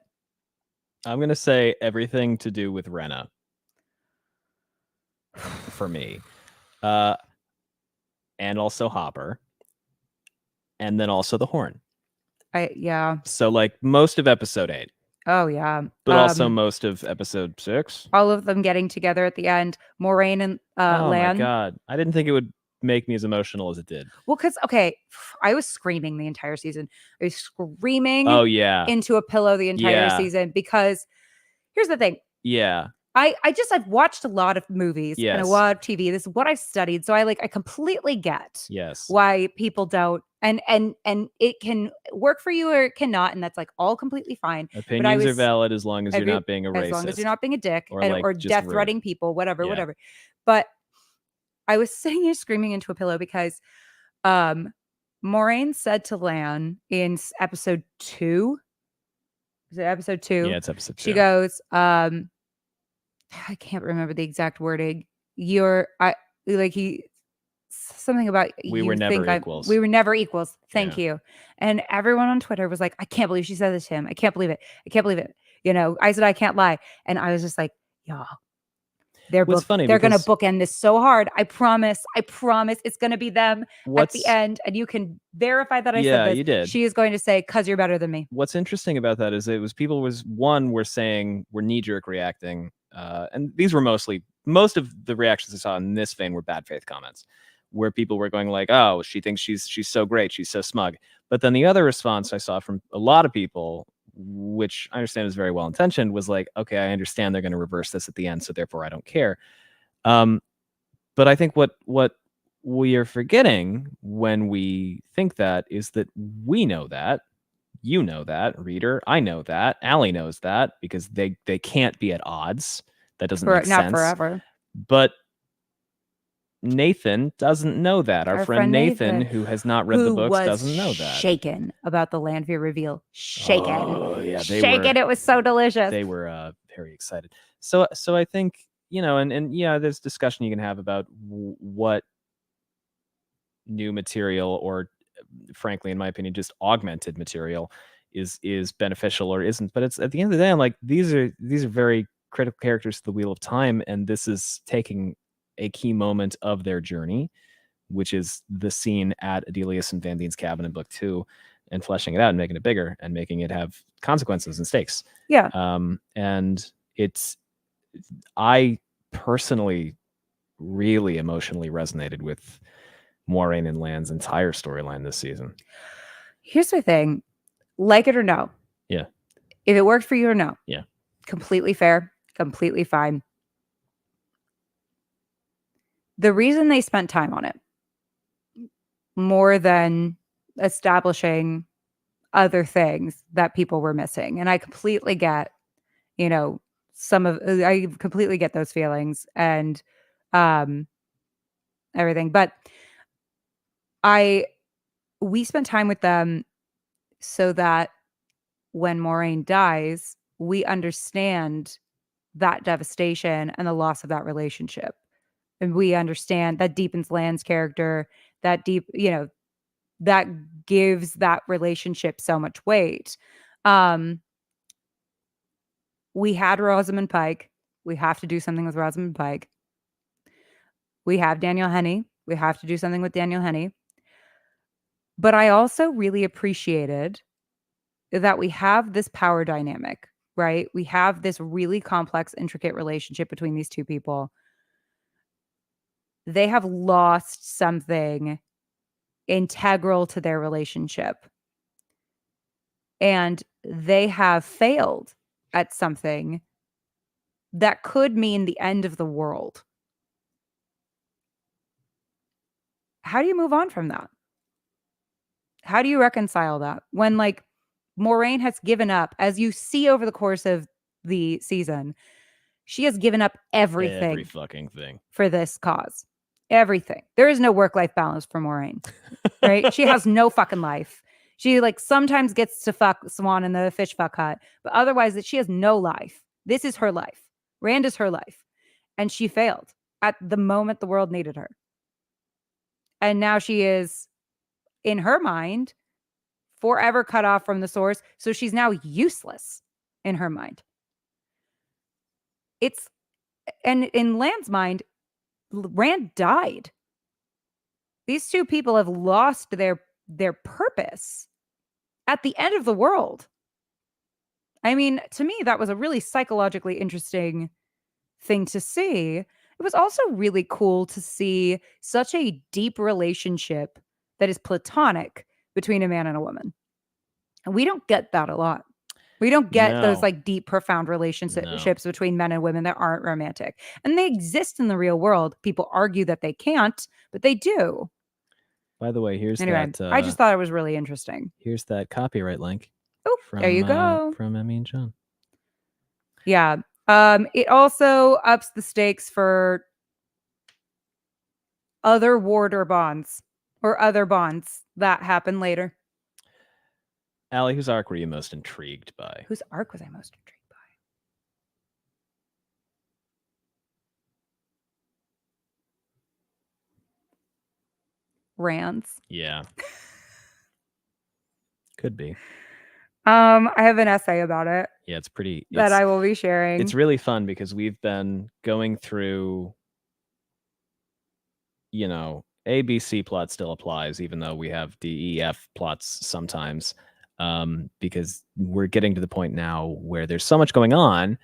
I'm going to say everything to do with Rena for me. And also Hopper. And then also the Horn. Yeah. So like most of episode 8. Oh yeah. But also most of episode 6. All of them getting together at the end. Moraine and oh Lan. My God. I didn't think it would make me as emotional as it did. Well, because I was screaming the entire season. I was screaming into a pillow the entire season, because here's the thing. Yeah. I've watched a lot of movies and a lot of TV. This is what I studied. So I completely get why people don't, and it can work for you or it cannot. And that's like all completely fine. Opinions are valid as long as you're not being a racist. As long as you're not being a dick or death threatening people, whatever. But I was sitting here screaming into a pillow because Moraine said to Lan in episode 2. Is it episode 2? Yeah, it's episode 2. She goes, I can't remember the exact wording. Something about we were never equals. We were never equals. Thank you. And everyone on Twitter was like, I can't believe she said this to him. I can't believe it. I can't believe it. I said, I can't lie. And I was just like, y'all, they're going to bookend this so hard. I promise it's going to be them at the end. And you can verify that I said this. You did. She is going to say, 'cause you're better than me. What's interesting about that is people were saying we're knee-jerk reacting. And these were most of the reactions I saw in this vein were bad faith comments, where people were going like, oh, she thinks she's so great, she's so smug. But then the other response I saw from a lot of people, which I understand is very well intentioned, was like, okay, I understand they're going to reverse this at the end, so therefore I don't care. But I think what we are forgetting when we think that is that we know that, you know that, reader, I know that, Allie knows that, because they can't be at odds. That doesn't make sense. Not forever. But Nathan doesn't know that. Our friend Nathan, who has not read the books, doesn't know that. Shaken about the Lanfear reveal. Shaken. Oh, yeah, It was so delicious. They were very excited. So I think, and yeah, there's discussion you can have about what new material, or frankly, in my opinion, just augmented material is beneficial or isn't. But it's at the end of the day, I'm like, these are very critical characters to the Wheel of Time, and this is taking a key moment of their journey, which is the scene at Adelius and Van Dien's cabin in book 2, and fleshing it out and making it bigger and making it have consequences and stakes. Yeah. And I personally really emotionally resonated with Moiraine and Lan's entire storyline this season. Here's the thing, like it or no. Yeah. If it worked for you or no. Yeah. Completely fair, completely fine. The reason they spent time on it, more than establishing other things that people were missing, and I completely get, I completely get those feelings and everything, but we spent time with them so that when Moiraine dies, we understand that devastation and the loss of that relationship. And we understand that deepens Lan's character, that gives that relationship so much weight. We had Rosamund Pike. We have to do something with Rosamund Pike. We have Daniel Henney. We have to do something with Daniel Henney. But I also really appreciated that we have this power dynamic, right? We have this really complex, intricate relationship between these two people. They have lost something integral to their relationship. And they have failed at something that could mean the end of the world. How do you move on from that? How do you reconcile that when, like, Moiraine has given up, as you see over the course of the season, she has given up everything. Every fucking thing. For this cause. Everything. There is no work-life balance for Moiraine, right? She has no fucking life. She, like, sometimes gets to fuck Swan in the fish fuck hut, but otherwise she has no life. This is her life. Rand is her life. And she failed at the moment the world needed her. And now she is, in her mind, forever cut off from the source. So she's now useless in her mind. And in Lan's mind, Rand died. These two people have lost their purpose at the end of the world. I mean, to me, that was a really psychologically interesting thing to see. It was also really cool to see such a deep relationship that is platonic between a man and a woman. And we don't get that a lot. We don't get those, like, deep, profound relationships between men and women that aren't romantic. And they exist in the real world. People argue that they can't, but they do. By the way, here's that. I just thought it was really interesting. Here's that copyright link. Oh, there you go. From Emmy and John. Yeah. It also ups the stakes for other warder bonds or other bonds that happen later. Allie, whose arc were you most intrigued by? Whose arc was I most intrigued by? Rand's. Yeah. Could be. I have an essay about it. Yeah, it's pretty. That I will be sharing. It's really fun because we've been going through, you know, A, B, C plot still applies, even though we have D, E, F plots sometimes, because we're getting to the point now where there's so much going on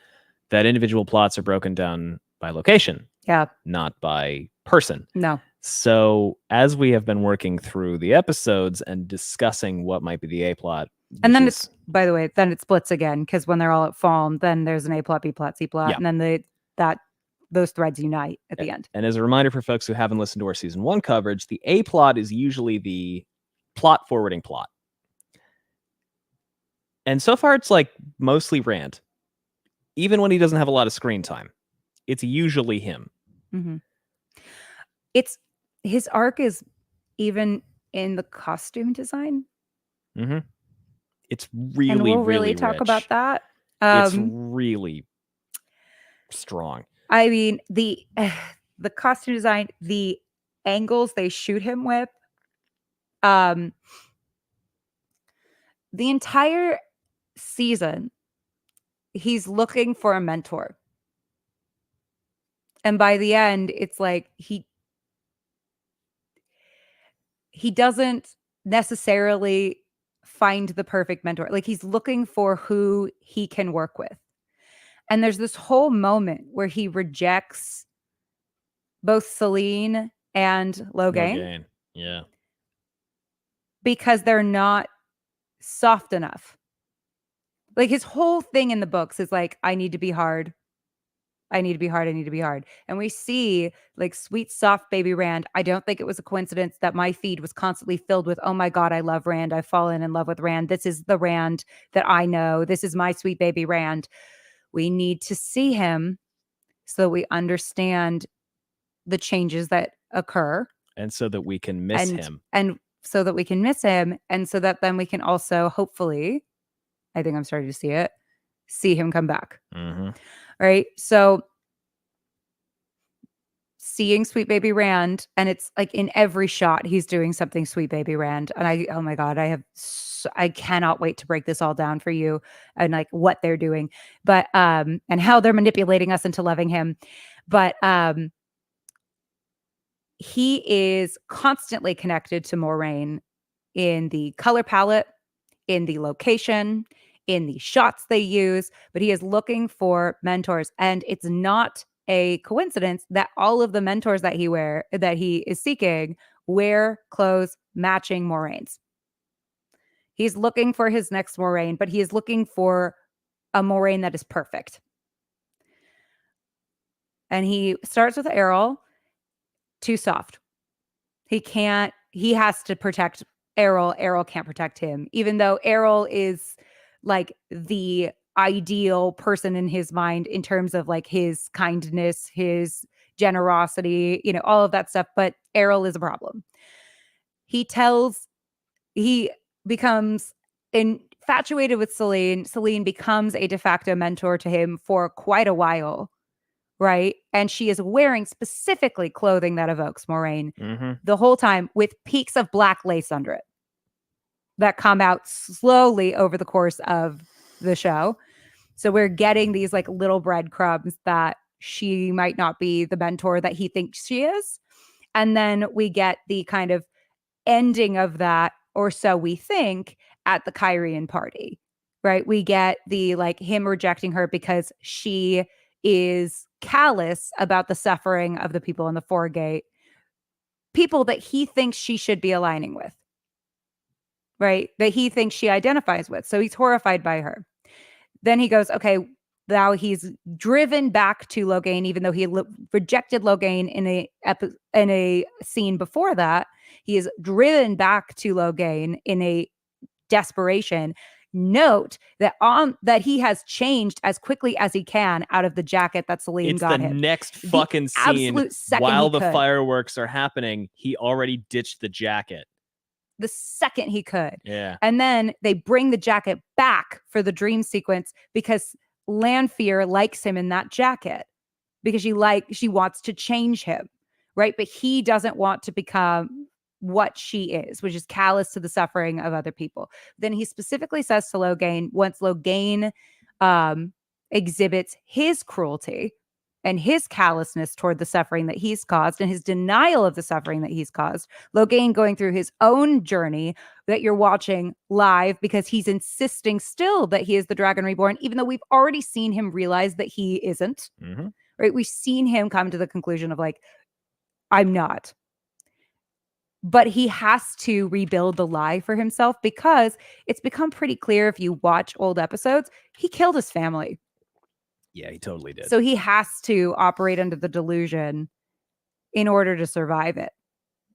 that individual plots are broken down by location. Yeah. Not by person. No. So as we have been working through the episodes and discussing what might be the A plot, and then it's, by the way, then it splits again, because when they're all at Falm, then there's an A plot, B plot, C plot, and then those threads unite at the end. And as a reminder for folks who haven't listened to our season 1 coverage, the A plot is usually the plot forwarding plot. And so far it's like mostly Rand. Even when he doesn't have a lot of screen time, it's usually him. Mm-hmm. It's his arc is even in the costume design. Mm-hmm. It's really, and we'll really talk rich. about that. It's really strong. I mean, the costume design, the angles they shoot him with, the entire season, he's looking for a mentor. And by the end, it's like he doesn't necessarily find the perfect mentor. Like, he's looking for who he can work with. And there's this whole moment where he rejects both Celine and Logain. Yeah. Because they're not soft enough. Like, his whole thing in the books is like, I need to be hard. I need to be hard. I need to be hard. And we see like sweet, soft baby Rand. I don't think it was a coincidence that my feed was constantly filled with, oh my God, I love Rand. I've fallen in love with Rand. This is the Rand that I know. This is my sweet baby Rand. We need to see him so we understand the changes that occur. And so that we can miss him. And so that we can miss him. And so that then we can also, hopefully, I think I'm starting to see him come back. Mm-hmm. Right. So seeing sweet baby Rand, and it's like in every shot, he's doing something sweet baby Rand. And oh my God, I cannot wait to break this all down for you and like what they're doing, but, and how they're manipulating us into loving him. But, he is constantly connected to Moraine in the color palette, in the location, in the shots they use, but he is looking for mentors. And it's not a coincidence that all of the mentors that he is seeking wear clothes matching Moraine's. He's looking for his next Moraine, but he is looking for a Moraine that is perfect. And he starts with Errol, too soft. He has to protect Errol. Errol can't protect him, even though Errol is like the ideal person in his mind in terms of like his kindness, his generosity, all of that stuff. But Errol is a problem. He becomes infatuated with Celine. Celine becomes a de facto mentor to him for quite a while. Right. And she is wearing specifically clothing that evokes Moraine the whole time, with peaks of black lace under it that come out slowly over the course of the show. So we're getting these like little breadcrumbs that she might not be the mentor that he thinks she is. And then we get the kind of ending of that, or so we think, at the Kyrian party, right? We get the like him rejecting her because she is callous about the suffering of the people in the Foregate, people that he thinks she should be aligning with, right? That he thinks she identifies with. So he's horrified by her. Then he goes, okay, now he's driven back to Logain, even though he rejected Logain in a scene before that. He is driven back to Logain in a desperation, Note that he has changed as quickly as he can out of the jacket that Celine got him. It's the next fucking scene while the fireworks are happening. He already ditched the jacket. The second he could. Yeah. And then they bring the jacket back for the dream sequence because Lanfear likes him in that jacket because she wants to change him, right? But he doesn't want to become what she is, which is callous to the suffering of other people. Then he specifically says to Logain, once Logain exhibits his cruelty and his callousness toward the suffering that he's caused and his denial of the suffering that he's caused, Logain going through his own journey that you're watching live because he's insisting still that he is the Dragon Reborn, even though we've already seen him realize that he isn't, right? We've seen him come to the conclusion of like, I'm not. But he has to rebuild the lie for himself because it's become pretty clear if you watch old episodes, he killed his family. Yeah, he totally did. So he has to operate under the delusion in order to survive it,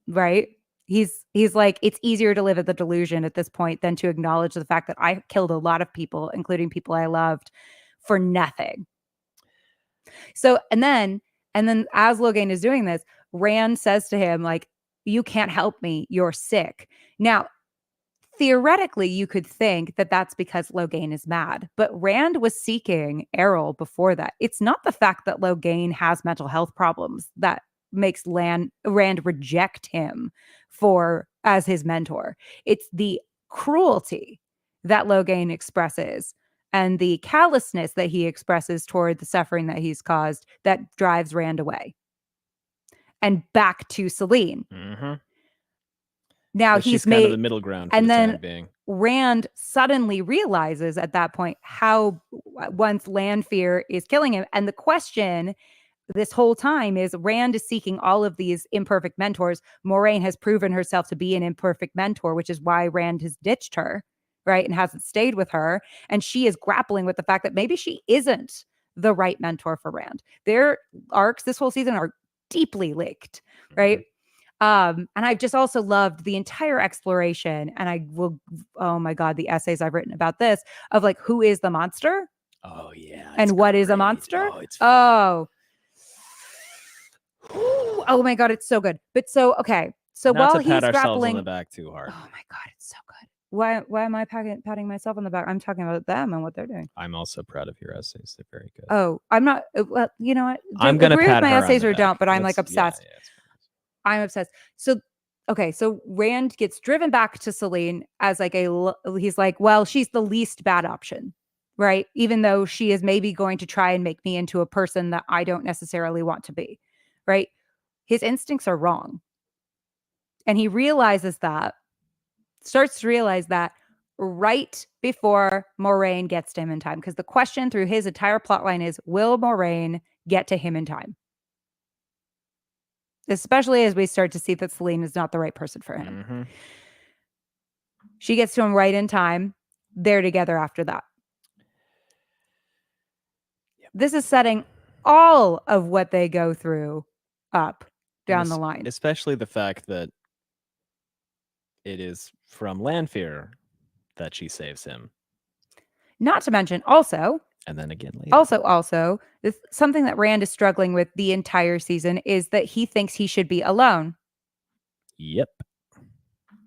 right? He's like, it's easier to live at the delusion at this point than to acknowledge the fact that I killed a lot of people, including people I loved, for nothing. So, and then as Logain is doing this, Rand says to him, like, you can't help me. You're sick. Now, theoretically, you could think that that's because Logain is mad, but Rand was seeking Errol before that. It's not the fact that Logain has mental health problems that makes Rand reject him as his mentor. It's the cruelty that Logain expresses and the callousness that he expresses toward the suffering that he's caused that drives Rand away. And back to Celine. Now he's kind of the middle ground for and the then time being. Rand suddenly realizes at that point how once Lanfear is killing him. And the question this whole time is Rand is seeking all of these imperfect mentors. Moiraine has proven herself to be an imperfect mentor, which is why Rand has ditched her, right? And hasn't stayed with her. And she is grappling with the fact that maybe she isn't the right mentor for Rand. Their arcs this whole season are deeply linked, right? And I've just also loved the entire exploration, and oh my God, the essays I've written about this of like, who is the monster? Oh yeah. And what is a monster? Oh my God, it's so good. But so, okay. So not while to pat he's ourselves grappling on the back too hard. Oh my God, it's so good. Why am I patting myself on the back? I'm talking about them and what they're doing. I'm also proud of your essays. They're very good. Oh, I'm not. Well, you know what? I'm gonna agree pat with my her on essays the or back. don't, but I'm like obsessed. Yeah, I'm obsessed. So, okay. So Rand gets driven back to Celine as like he's like, well, she's the least bad option, right? Even though she is maybe going to try and make me into a person that I don't necessarily want to be, right? His instincts are wrong. And he starts to realize that right before Moiraine gets to him in time. Because the question through his entire plotline is, will Moiraine get to him in time? Especially as we start to see that Celine is not the right person for him. She gets to him right in time. They're together after that. Yep. This is setting all of what they go through up down the line. Especially the fact that it is from Lanfear that she saves him. Not to mention also, and then again later. Also, something that Rand is struggling with the entire season is that he thinks he should be alone. Yep.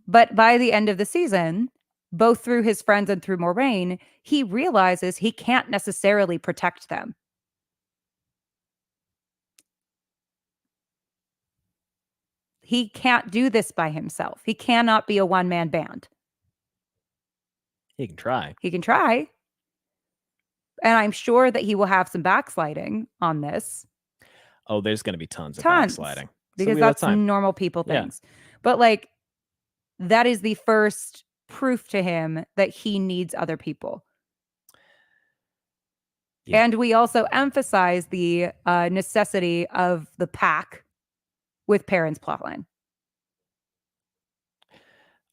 But by the end of the season, both through his friends and through Moiraine, he realizes he can't necessarily protect them. He can't do this by himself. He cannot be a one-man band. He can try. And I'm sure that he will have some backsliding on this. Oh, there's going to be tons of backsliding. Because that's normal people things. Yeah. But like, that is the first proof to him that he needs other people. Yeah. And we also emphasize the necessity of the pack with Perrin's plotline.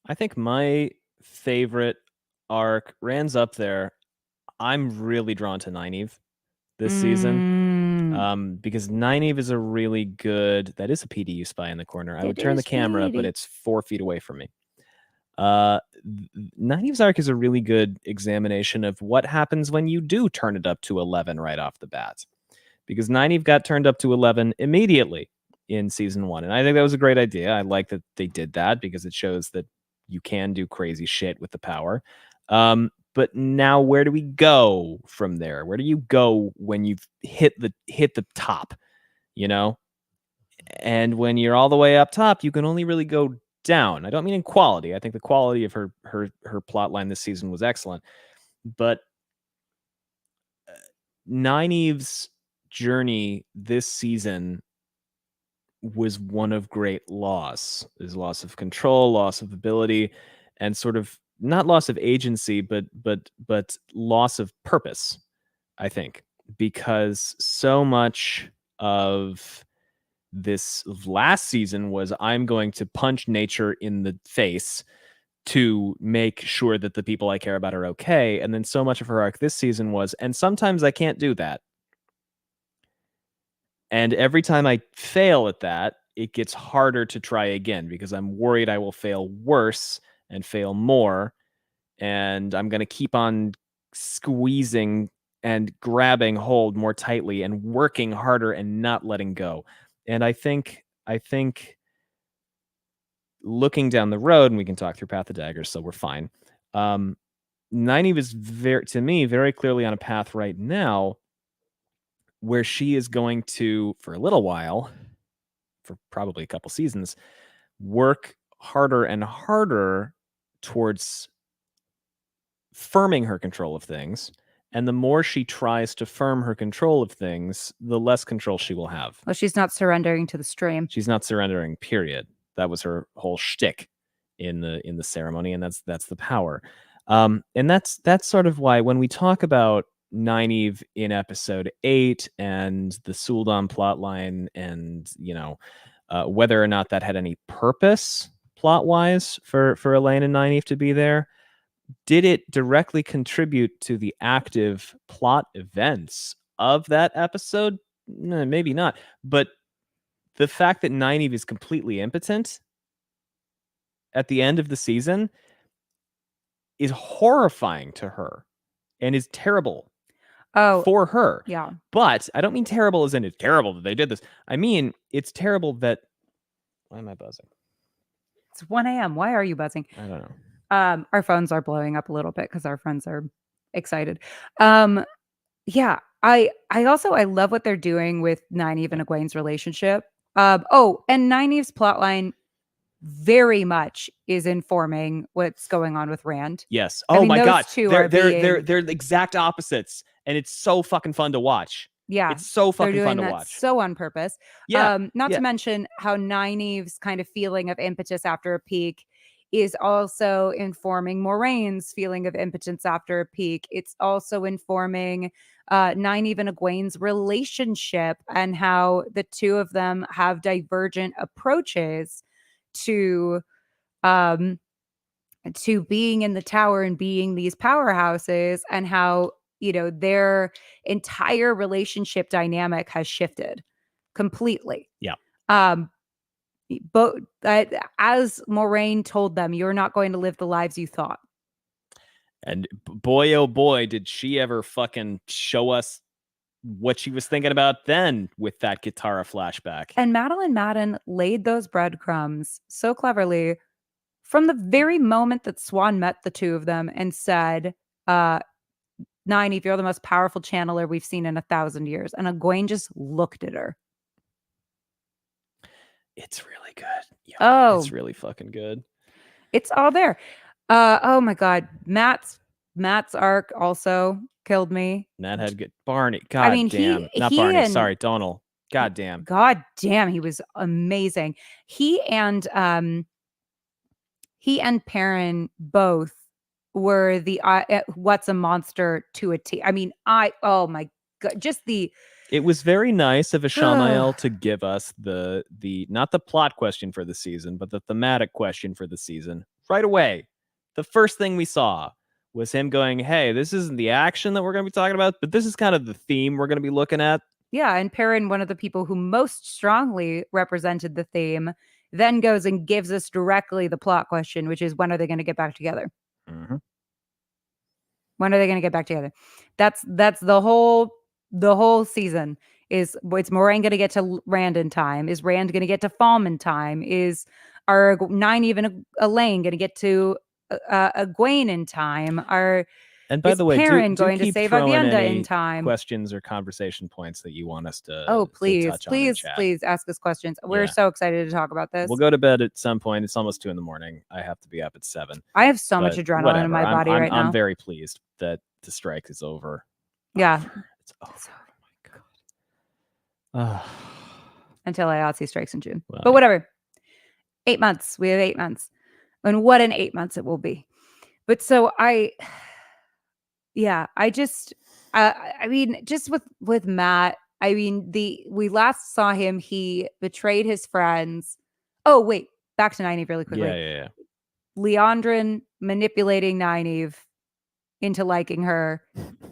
I think my favorite arc, Rand's up there. I'm really drawn to Nynaeve this season because Nynaeve is a really good, that is a PDU spy in the corner. I would turn the camera, but it's 4 feet away from me. Nynaeve's arc is a really good examination of what happens when you do turn it up to 11 right off the bat, because Nynaeve got turned up to 11 immediately in season 1, and I think that was a great idea. I like that they did that because it shows that you can do crazy shit with the power. But now where do we go from there? Where do you go when you've hit the top, you know? And when you're all the way up top, you can only really go down. I don't mean in quality. I think the quality of her plot line this season was excellent. But Nynaeve's journey this season was one of great loss. There's loss of control, loss of ability, and sort of not loss of agency, but loss of purpose, I think, because so much of this last season was I'm going to punch nature in the face to make sure that the people I care about are okay. And then so much of her arc this season was, and sometimes I can't do that. And every time I fail at that, it gets harder to try again because I'm worried I will fail worse and fail more. And I'm going to keep on squeezing and grabbing hold more tightly and working harder and not letting go. And I think looking down the road, and we can talk through Path of Daggers, so we're fine. Nynaeve is to me very clearly on a path right now where she is going to, for a little while, for probably a couple seasons, work harder and harder towards firming her control of things. And the more she tries to firm her control of things, the less control she will have. Well, she's not surrendering to the stream. She's not surrendering, period. That was her whole shtick in the ceremony, and that's the power. And that's sort of why when we talk about Nynaeve in episode 8 and the Sul'Dan plotline, and whether or not that had any purpose plot-wise for Elaine and Nynaeve to be there, did it directly contribute to the active plot events of that episode? Maybe not. But the fact that Nynaeve is completely impotent at the end of the season is horrifying to her and is terrible for her. Yeah. But I don't mean terrible as in it's terrible that they did this. I mean, it's terrible that... Why am I buzzing? It's 1 a.m. Why are you buzzing? I don't know. Our phones are blowing up a little bit because our friends are excited. Yeah. I love what they're doing with Nynaeve and Egwene's relationship. And Nynaeve's plotline very much is informing what's going on with Rand. Yes. My God. They're the exact opposites, and it's so fucking fun to watch. Yeah. It's so fucking fun to watch. So on purpose. Yeah. Not to mention how Nynaeve's kind of feeling of impetus after a peak is also informing Moraine's feeling of impotence after a peak. It's also informing Nynaeve and Egwene's relationship and how the two of them have divergent approaches to being in the tower and being these powerhouses, and how their entire relationship dynamic has shifted completely. Yeah. But as Moraine told them, you're not going to live the lives you thought. And boy, oh boy, did she ever fucking show us what she was thinking about then with that Katara flashback. And Madeline Madden laid those breadcrumbs so cleverly from the very moment that Swan met the two of them and said, Nynaeve, you're the most powerful channeler we've seen in 1,000 years. And Egwene just looked at her. It's really good. Yeah, it's really fucking good. It's all there. Oh my God. Matt's arc also killed me. Matt had good. Barney. God damn. Not Barney. Sorry, Donald. God damn. God damn. He was amazing. He and Perrin both were the what's a monster to a T. I mean, oh my God, it was very nice of Ishamael to give us the not the plot question for the season, but the thematic question for the season right away. The first thing we saw was him going, hey, this isn't the action that we're going to be talking about, but this is kind of the theme we're going to be looking at. Yeah, and Perrin, one of the people who most strongly represented the theme then goes and gives us directly the plot question, which is when are they going to get back together? Mm-hmm. When are they going to get back together? That's the whole season. Is Moraine going to get to Rand in time? Is Rand going to get to Falm in time? Is our Nynaeve and Elaine going to get to Egwene in time? And by is the way, Perrin do going to keep save throwing Avienda any in time? questions or conversation points that you want us to Oh, to please, touch on in please, chat. please ask us questions. We're Yeah. so excited to talk about this. We'll go to bed at some point. It's almost 2 a.m. I have to be up at 7. I have so much But adrenaline whatever. in my body I'm right now. I'm very pleased that the strike is over. Yeah. It's over. Oh my god. Until IATSE strikes in June. Well, but whatever. 8 months. We have 8 months. And what an 8 months it will be. But so I mean, just with Matt, I mean, we last saw him, he betrayed his friends. Oh, wait, back to Nynaeve really quickly. Yeah. Leandrin manipulating Nynaeve into liking her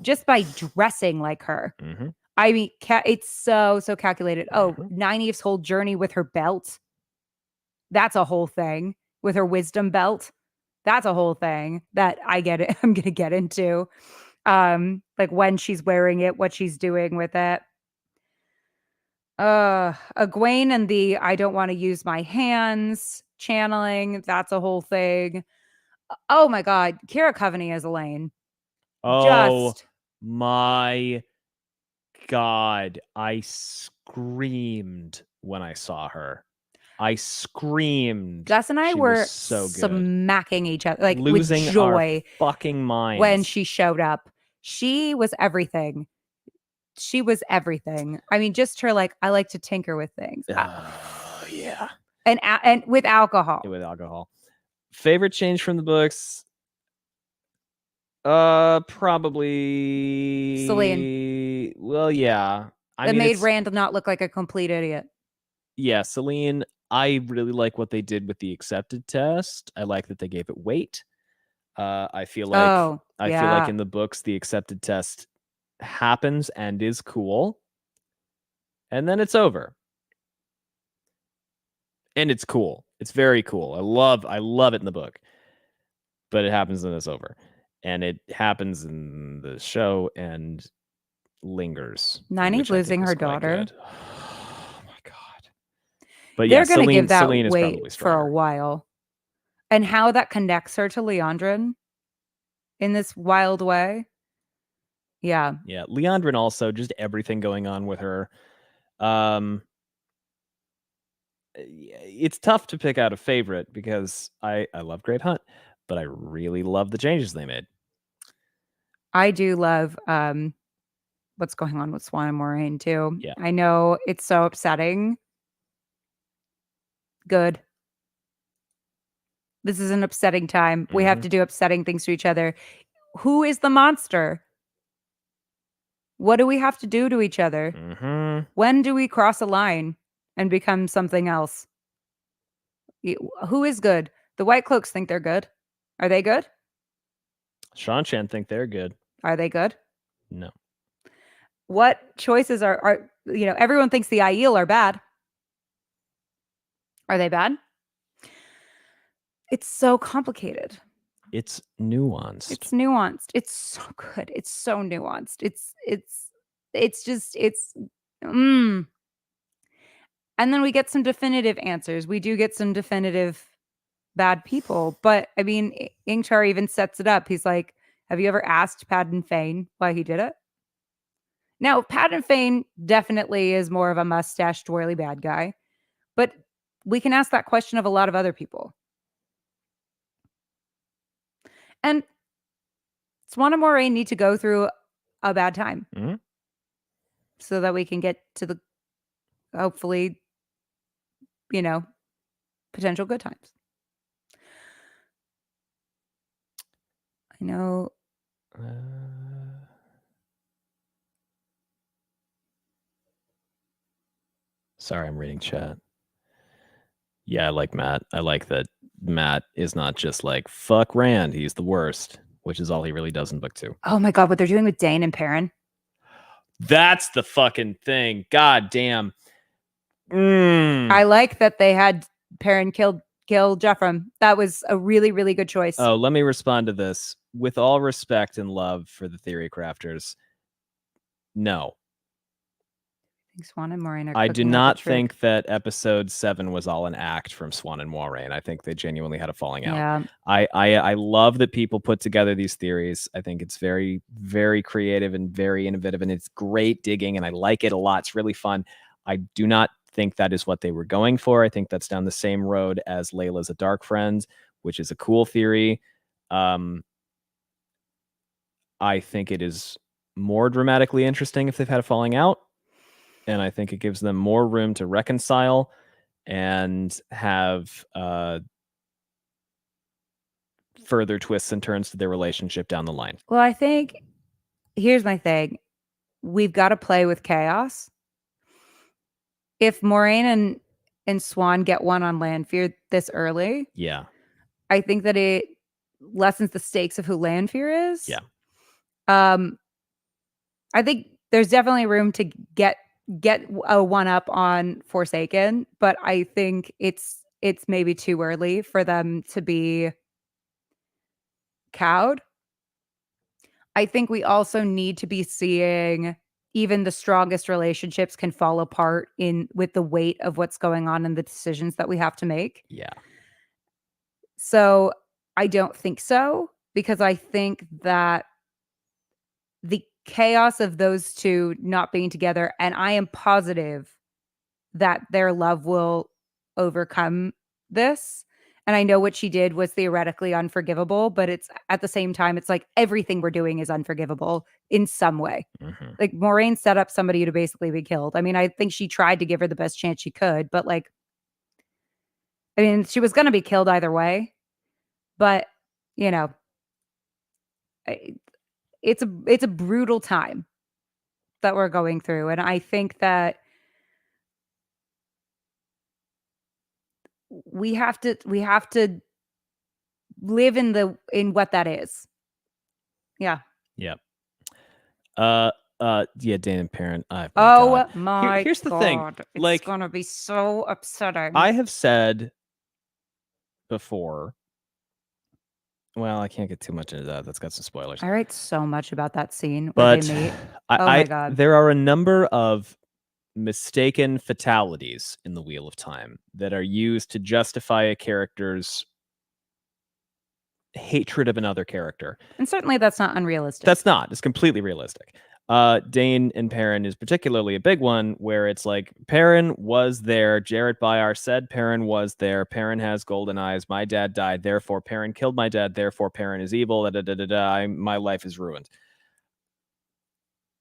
just by dressing like her. Mm-hmm. I mean, it's so calculated. Oh, Nynaeve's whole journey with her belt. That's a whole thing. With her wisdom belt. That's a whole thing that I'm going to get into. Like when she's wearing it, what she's doing with it. Egwene and the I don't want to use my hands channeling. That's a whole thing. Oh my God. Kira Coveney as Elaine. Oh my God. I screamed when I saw her. I screamed. Gus and I She were was so good. smacking each other, like losing with joy our fucking minds when she showed up. She was everything. She was everything. I mean, just her like, I like to tinker with things. Yeah. And with alcohol. With alcohol. Favorite change from the books? Probably Celine. Well, yeah. It made Rand not look like a complete idiot. Yeah, Celine. I really like what they did with the accepted test. I like that they gave it weight. I feel like feel like in the books the accepted test happens and is cool, and then it's over. And it's cool. It's very cool. I love it in the book. But it happens and it's over. And it happens in the show and lingers. Nynaeve losing her daughter. Oh my God. But they're yeah, going to give that Celine weight for a while. And how that connects her to Leandrin in this wild way. Yeah. Yeah. Leandrin also, just everything going on with her. It's tough to pick out a favorite because I love Great Hunt, but I really love the changes they made. I do love what's going on with Swan and Moraine too. Yeah. I know it's so upsetting. Good. This is an upsetting time. We have to do upsetting things to each other. Who is the monster? What do we have to do to each other? When do we cross a line and become something else? Who is good? The White Cloaks think they're good. Are they good? Shan think they're good. Are they good? No. What choices are everyone thinks the Aiel are bad. Are they bad? It's so complicated. It's nuanced. It's nuanced. It's so good. It's so nuanced. And then we get some definitive answers. We do get some definitive bad people. But I mean, Ingchar even sets it up. He's like, have you ever asked Padden Fane why he did it? Now, Padden Fane definitely is more of a mustached, twirly bad guy. But we can ask that question of a lot of other people. And Swan and Moraine need to go through a bad time so that we can get to the, hopefully, potential good times. I know. Sorry, I'm reading chat. Yeah, I like Matt. I like that Matt is not just like, fuck Rand, he's the worst, which is all he really does in book 2. Oh my God, what they're doing with Dane and Perrin. That's the fucking thing. God damn. I like that they had Perrin killed Jeffrem. That was a really, really good choice. Oh, let me respond to this. With all respect and love for the theory crafters, no. I think Swan and Moraine are I do cooking up a not trick. think that episode 7 was all an act from Swan and Moraine. I think they genuinely had a falling out. Yeah. I love that people put together these theories. I think it's very, very creative and very innovative, and it's great digging, and I like it a lot. It's really fun. I do not think that is what they were going for. I think that's down the same road as Layla's a dark friend, which is a cool theory. I think it is more dramatically interesting if they've had a falling out. And I think it gives them more room to reconcile and have further twists and turns to their relationship down the line. Well, I think here's my thing. We've got to play with chaos. If Moraine and Swan get one on Lanfear this early, Yeah. I think that it lessens the stakes of who Lanfear is. Yeah. I think there's definitely room to get a one up on Forsaken, but I think it's maybe too early for them to be cowed. I think we also need to be seeing even the strongest relationships can fall apart with the weight of what's going on and the decisions that we have to make. Yeah. So I don't think so, because I think that the chaos of those two not being together, and I am positive that their love will overcome this. And I know what she did was theoretically unforgivable, but it's at the same time, it's like everything we're doing is unforgivable in some way. Mm-hmm. Like Moraine set up somebody to basically be killed. I mean, I think she tried to give her the best chance she could, but like, I mean, she was going to be killed either way, but you know, it's a brutal time that we're going through. And I think that we have to live in what that is. Yeah. Yep. Yeah, Dane and Perrin. Oh my here's the God. thing. Like, it's gonna be so upsetting. I have said before. Well, I can't get too much into that. That's got some spoilers. I write so much about that scene where But they meet. My God. There are a number of mistaken fatalities in the Wheel of Time that are used to justify a character's hatred of another character. And certainly that's not unrealistic. That's not. It's completely realistic. Dane and Perrin is particularly a big one, where it's like, Perrin was there. Jarrett Byar said Perrin was there. Perrin has golden eyes. My dad died. Therefore, Perrin killed my dad. Therefore, Perrin is evil. My life is ruined.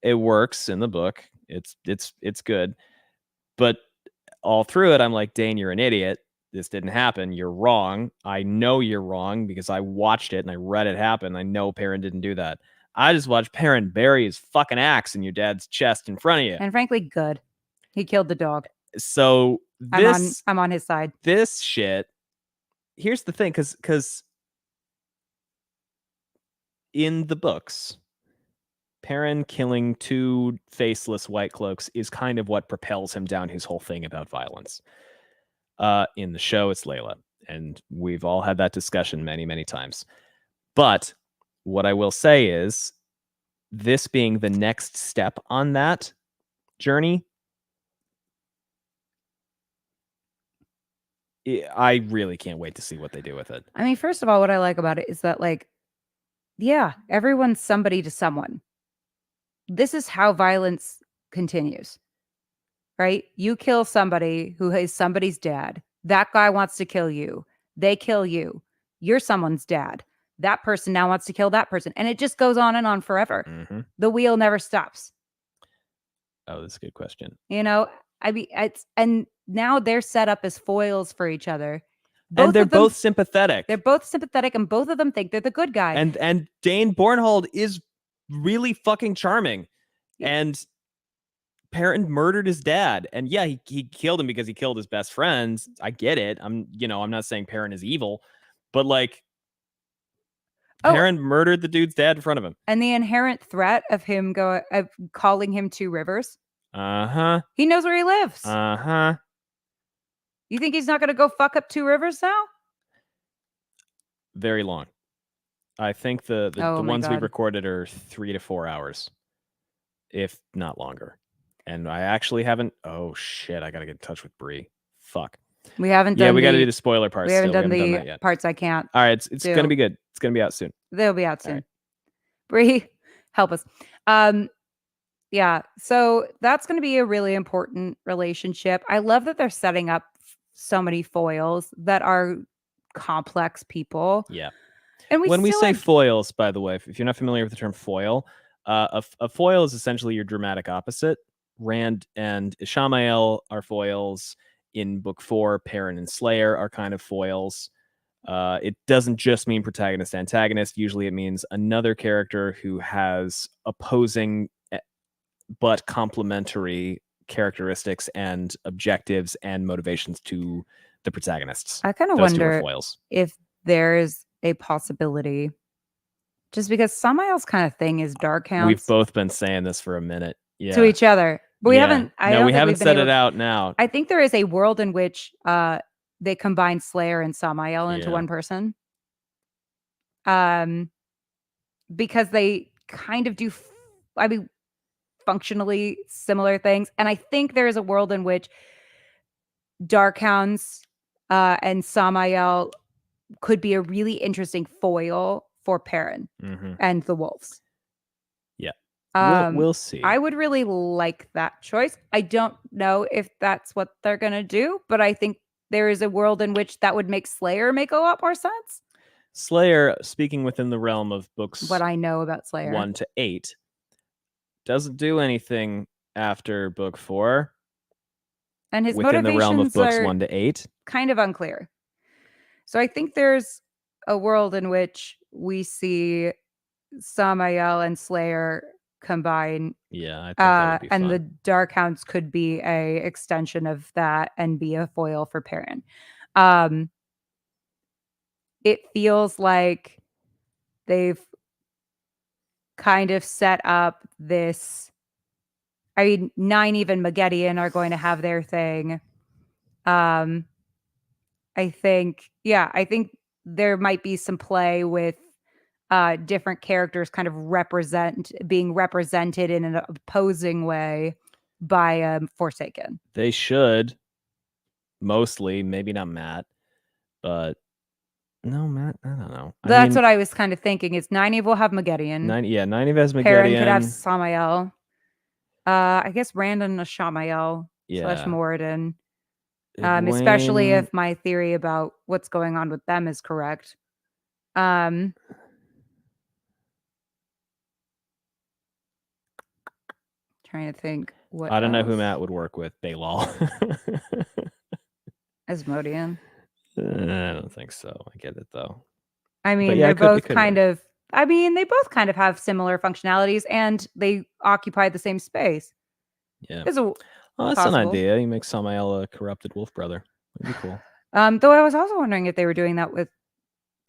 It works in the book. It's good. But all through it, I'm like, Dane, you're an idiot. This didn't happen. You're wrong. I know you're wrong because I watched it and I read it happen. I know Perrin didn't do that. I just watched Perrin bury his fucking axe in your dad's chest in front of you. And frankly, good. He killed the dog. So this, I'm on his side. This shit. Here's the thing, because in the books, Perrin killing two faceless white cloaks is kind of what propels him down his whole thing about violence. In the show, it's Layla, and we've all had that discussion many, many times. But what I will say is, this being the next step on that journey, I really can't wait to see what they do with it. I mean, first of all, what I like about it is that, like, yeah, everyone's somebody to someone. This is how violence continues, right? You kill somebody who is somebody's dad. That guy wants to kill you. They kill you. You're someone's dad. That person now wants to kill that person. And it just goes on and on forever. Mm-hmm. The wheel never stops. Oh, that's a good question. You know, I mean, and now they're set up as foils for each other. And they're both sympathetic. They're both sympathetic, and both of them think they're the good guy. And Dane Bornhold is really fucking charming. Yeah. And Perrin murdered his dad. And yeah, he killed him because he killed his best friends. I get it. I'm not saying Perrin is evil, but like, Perrin murdered the dude's dad in front of him. And the inherent threat of him calling him Two Rivers. Uh-huh. He knows where he lives. Uh-huh. You think he's not going to go fuck up Two Rivers now? Very long. I think the ones we've recorded are 3 to 4 hours, if not longer. And I actually haven't. Oh shit! I gotta get in touch with Bree. Fuck. We haven't done. Yeah, we got to do the spoiler parts. We haven't still. done We haven't the done that yet. parts I can't. All right, it's gonna be good. It's gonna be out soon. They'll be out soon. Right. Bree, help us. Yeah. So that's going to be a really important relationship. I love that they're setting up so many foils that are complex people. Yeah. And when we say foils, by the way, if you're not familiar with the term foil, a foil is essentially your dramatic opposite. Rand and Ishamael are foils. In book 4, Perrin and Slayer are kind of foils. It doesn't just mean protagonist antagonist. Usually it means another character who has opposing but complementary characteristics and objectives and motivations to the protagonists. I kind of wonder if there is a possibility, just because Samael's kind of thing is Dark Hounds. We've both been saying this for a minute. Yeah. To each other. But we haven't. We haven't said it out now. I think there is a world in which they combine Slayer and Samael into one person. Because they kind of do, functionally similar things. And I think there is a world in which Darkhounds and Samael could be a really interesting foil for Perrin and the Wolves. We'll see. I would really like that choice. I don't know if that's what they're going to do, but I think there is a world in which that would make Slayer make a lot more sense. Slayer, speaking within the realm of books, what I know about Slayer 1 to 8, doesn't do anything after book 4. And his within the realm of books are 1 to 8, kind of unclear. So I think there's a world in which we see Samael and Slayer combine. Yeah, I think that would be and fun. the Darkhounds could be a extension of that and be a foil for Perrin. It feels like they've kind of set up this. I mean, Nynaeve and Maggedion are going to have their thing. I think there might be some play with different characters kind of being represented in an opposing way by Forsaken. They should. Mostly, maybe not Matt, but no, Matt, I don't know. That's what I was kind of thinking is Nynaeve will have Maggedion. Nynaeve has Maggedion. Perrin could have Samael. I guess Rand and Ishamael / Moradin. Especially if my theory about what's going on with them is correct. Trying to think what I don't know who Matt would work with. Baylal. Asmodean. I don't think so. I get it though. I mean, they're both kind of. I mean, they both kind of have similar functionalities, and they occupy the same space. Yeah, that's an idea. You make Samael a corrupted wolf brother. That'd be cool. Though I was also wondering if they were doing that with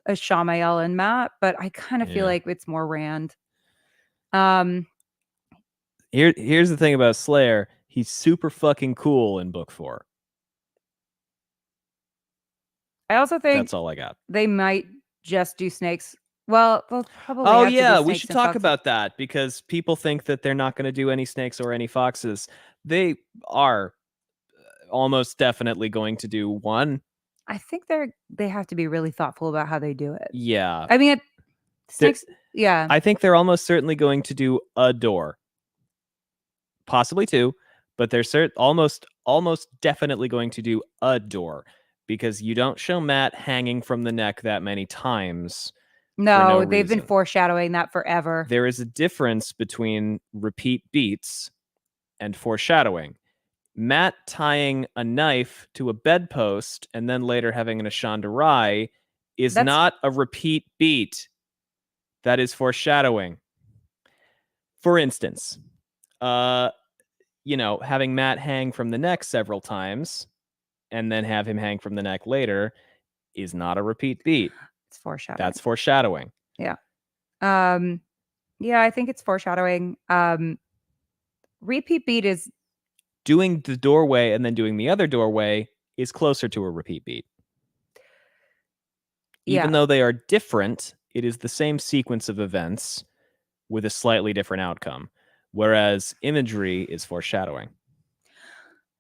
Ishamael and Matt, but I kind of feel like it's more Rand. Here's the thing about Slayer. He's super fucking cool in book 4. I also think that's all I got. They might just do snakes. Well, they'll probably. Oh yeah, we should talk about that because people think that they're not going to do any snakes or any foxes. They are almost definitely going to do one. I think they have to be really thoughtful about how they do it. Yeah, I mean, snakes. Yeah, I think they're almost certainly going to do a door, possibly 2, but they're almost definitely going to do a door because you don't show Matt hanging from the neck that many times. No, they've been foreshadowing that forever. There is a difference between repeat beats and foreshadowing. Matt tying a knife to a bedpost and then later having an Ashandarai is not a repeat beat. That is foreshadowing. For instance, having Matt hang from the neck several times and then have him hang from the neck later is not a repeat beat. It's foreshadowing. That's foreshadowing. Yeah. Yeah, I think it's foreshadowing. Repeat beat is doing the doorway and then doing the other doorway is closer to a repeat beat. Yeah. Even though they are different, it is the same sequence of events with a slightly different outcome, whereas imagery is foreshadowing.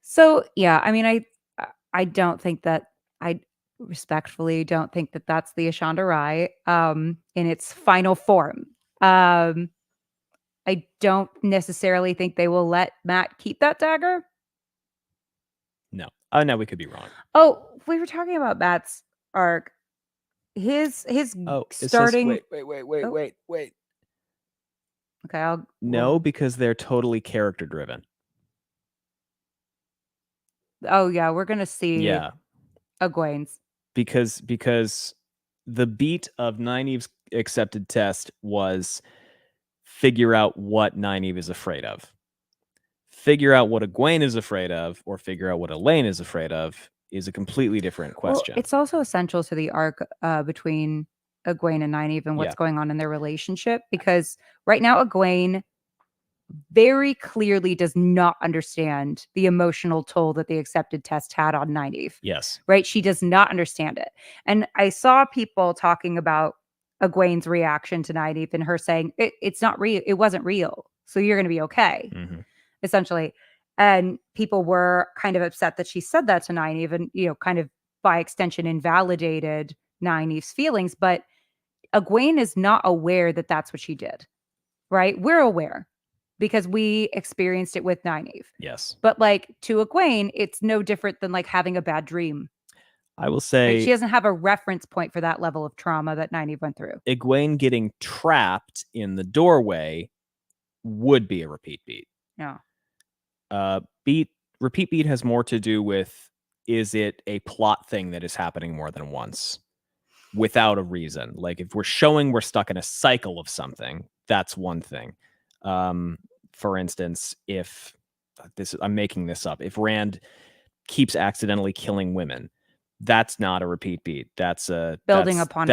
So, yeah, I mean, I don't think that I respectfully don't think that that's the Ashonda Rye in its final form. I don't necessarily think they will let Matt keep that dagger. No. No, we could be wrong. Oh, we were talking about Matt's arc. His starting. Wait. Okay, No, because they're totally character driven. Oh yeah, we're gonna see. Yeah, Egwene's because the beat of Nynaeve's accepted test was figure out what Nynaeve is afraid of. Figure out what Egwene is afraid of, or figure out what Elaine is afraid of, is a completely different question. Well, it's also essential to the arc between Egwene and Nynaeve and what's going on in their relationship, because right now Egwene very clearly does not understand the emotional toll that the accepted test had on Nynaeve. Yes. Right? She does not understand it. And I saw people talking about Egwene's reaction to Nynaeve and her saying, it's not real. It wasn't real. So you're going to be okay, essentially. And people were kind of upset that she said that to Nynaeve and, kind of by extension invalidated Nynaeve's feelings. But Egwene is not aware that that's what she did. Right? We're aware, because we experienced it with Nynaeve. Yes. But to Egwene, it's no different than having a bad dream. I will say she doesn't have a reference point for that level of trauma that Nynaeve went through. Egwene getting trapped in the doorway would be a repeat beat. Yeah. Repeat beat has more to do with, is it a plot thing that is happening more than once without a reason? Like if we're showing we're stuck in a cycle of something, that's one thing. For instance, if I'm making this up, if Rand keeps accidentally killing women, that's not a repeat beat. That's building upon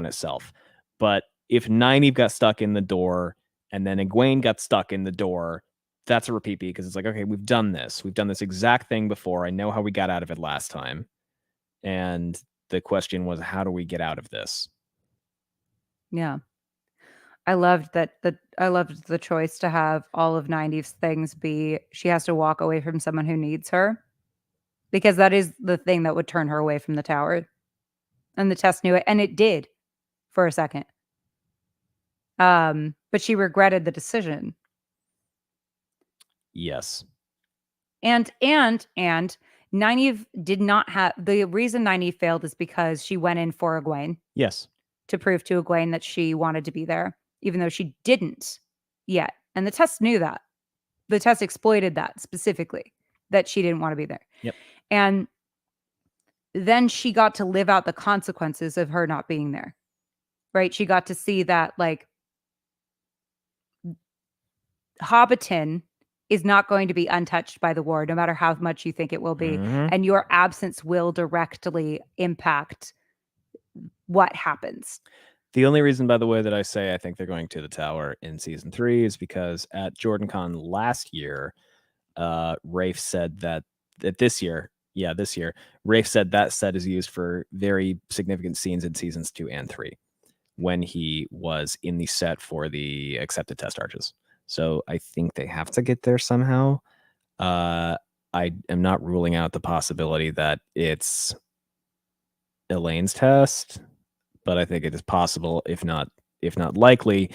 itself. But if Nynaeve got stuck in the door and then Egwene got stuck in the door, that's a repeat beat, because it's like, okay, we've done this exact thing before. I know how we got out of it last time. And the question was, how do we get out of this? Yeah. I loved the choice to have all of Nynaeve's things be she has to walk away from someone who needs her, because that is the thing that would turn her away from the tower. And the test knew it, and it did for a second. But she regretted the decision. Yes. And Nynaeve did not have, the reason Nynaeve failed is because she went in for Egwene. Yes. To prove to Egwene that she wanted to be there, even though she didn't yet. And the test knew that. The test exploited that specifically, that she didn't want to be there. Yep. And then she got to live out the consequences of her not being there. Right? She got to see that Hobbiton is not going to be untouched by the war, no matter how much you think it will be. And your absence will directly impact what happens. The only reason, by the way, that I say I think they're going to the tower in season 3 is because at JordanCon last year, Rafe said that this year, Rafe said that set is used for very significant scenes in seasons 2 and 3 when he was in the set for the accepted test arches. So I think they have to get there somehow. I am not ruling out the possibility that it's Elaine's test, but I think it is possible, if not likely,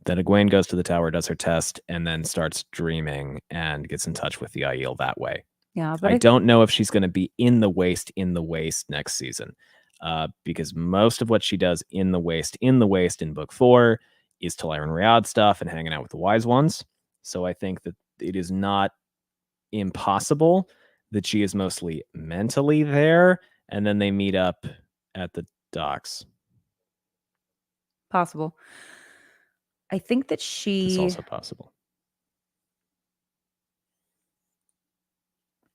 that Egwene goes to the tower, does her test, and then starts dreaming and gets in touch with the Aiel that way. Yeah, but I don't know if she's going to be in the waste next season, because most of what she does in the waste in book 4 is Tel'aran Riyadh stuff and hanging out with the wise ones. So I think that it is not impossible that she is mostly mentally there, and then they meet up at the docks. Possible. I think that It's also possible.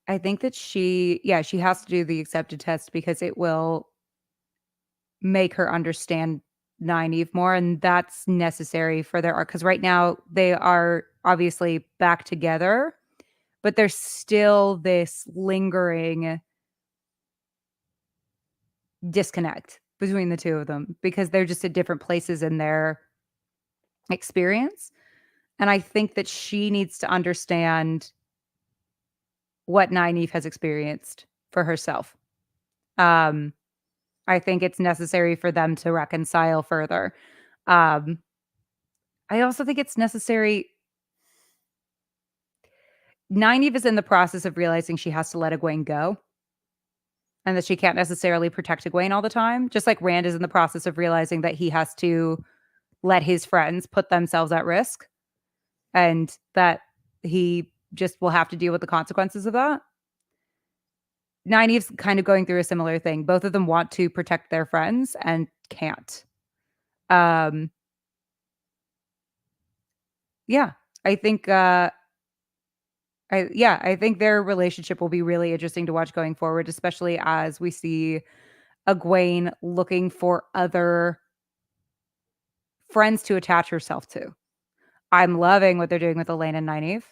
I think that she has to do the accepted test, because it will make her understand Nynaeve more, and that's necessary for their arc. Because right now they are obviously back together, but there's still this lingering disconnect between the two of them because they're just at different places in their experience. And I think that she needs to understand what Nynaeve has experienced for herself. I think it's necessary for them to reconcile further. I also think it's necessary. Nynaeve is in the process of realizing she has to let Egwene go and that she can't necessarily protect Egwene all the time. Just like Rand is in the process of realizing that he has to let his friends put themselves at risk and that he just will have to deal with the consequences of that. Nynaeve's kind of going through a similar thing. Both of them want to protect their friends and can't. Yeah, I think I think their relationship will be really interesting to watch going forward, especially as we see Egwene looking for other friends to attach herself to. I'm loving what they're doing with Elaine and Nynaeve.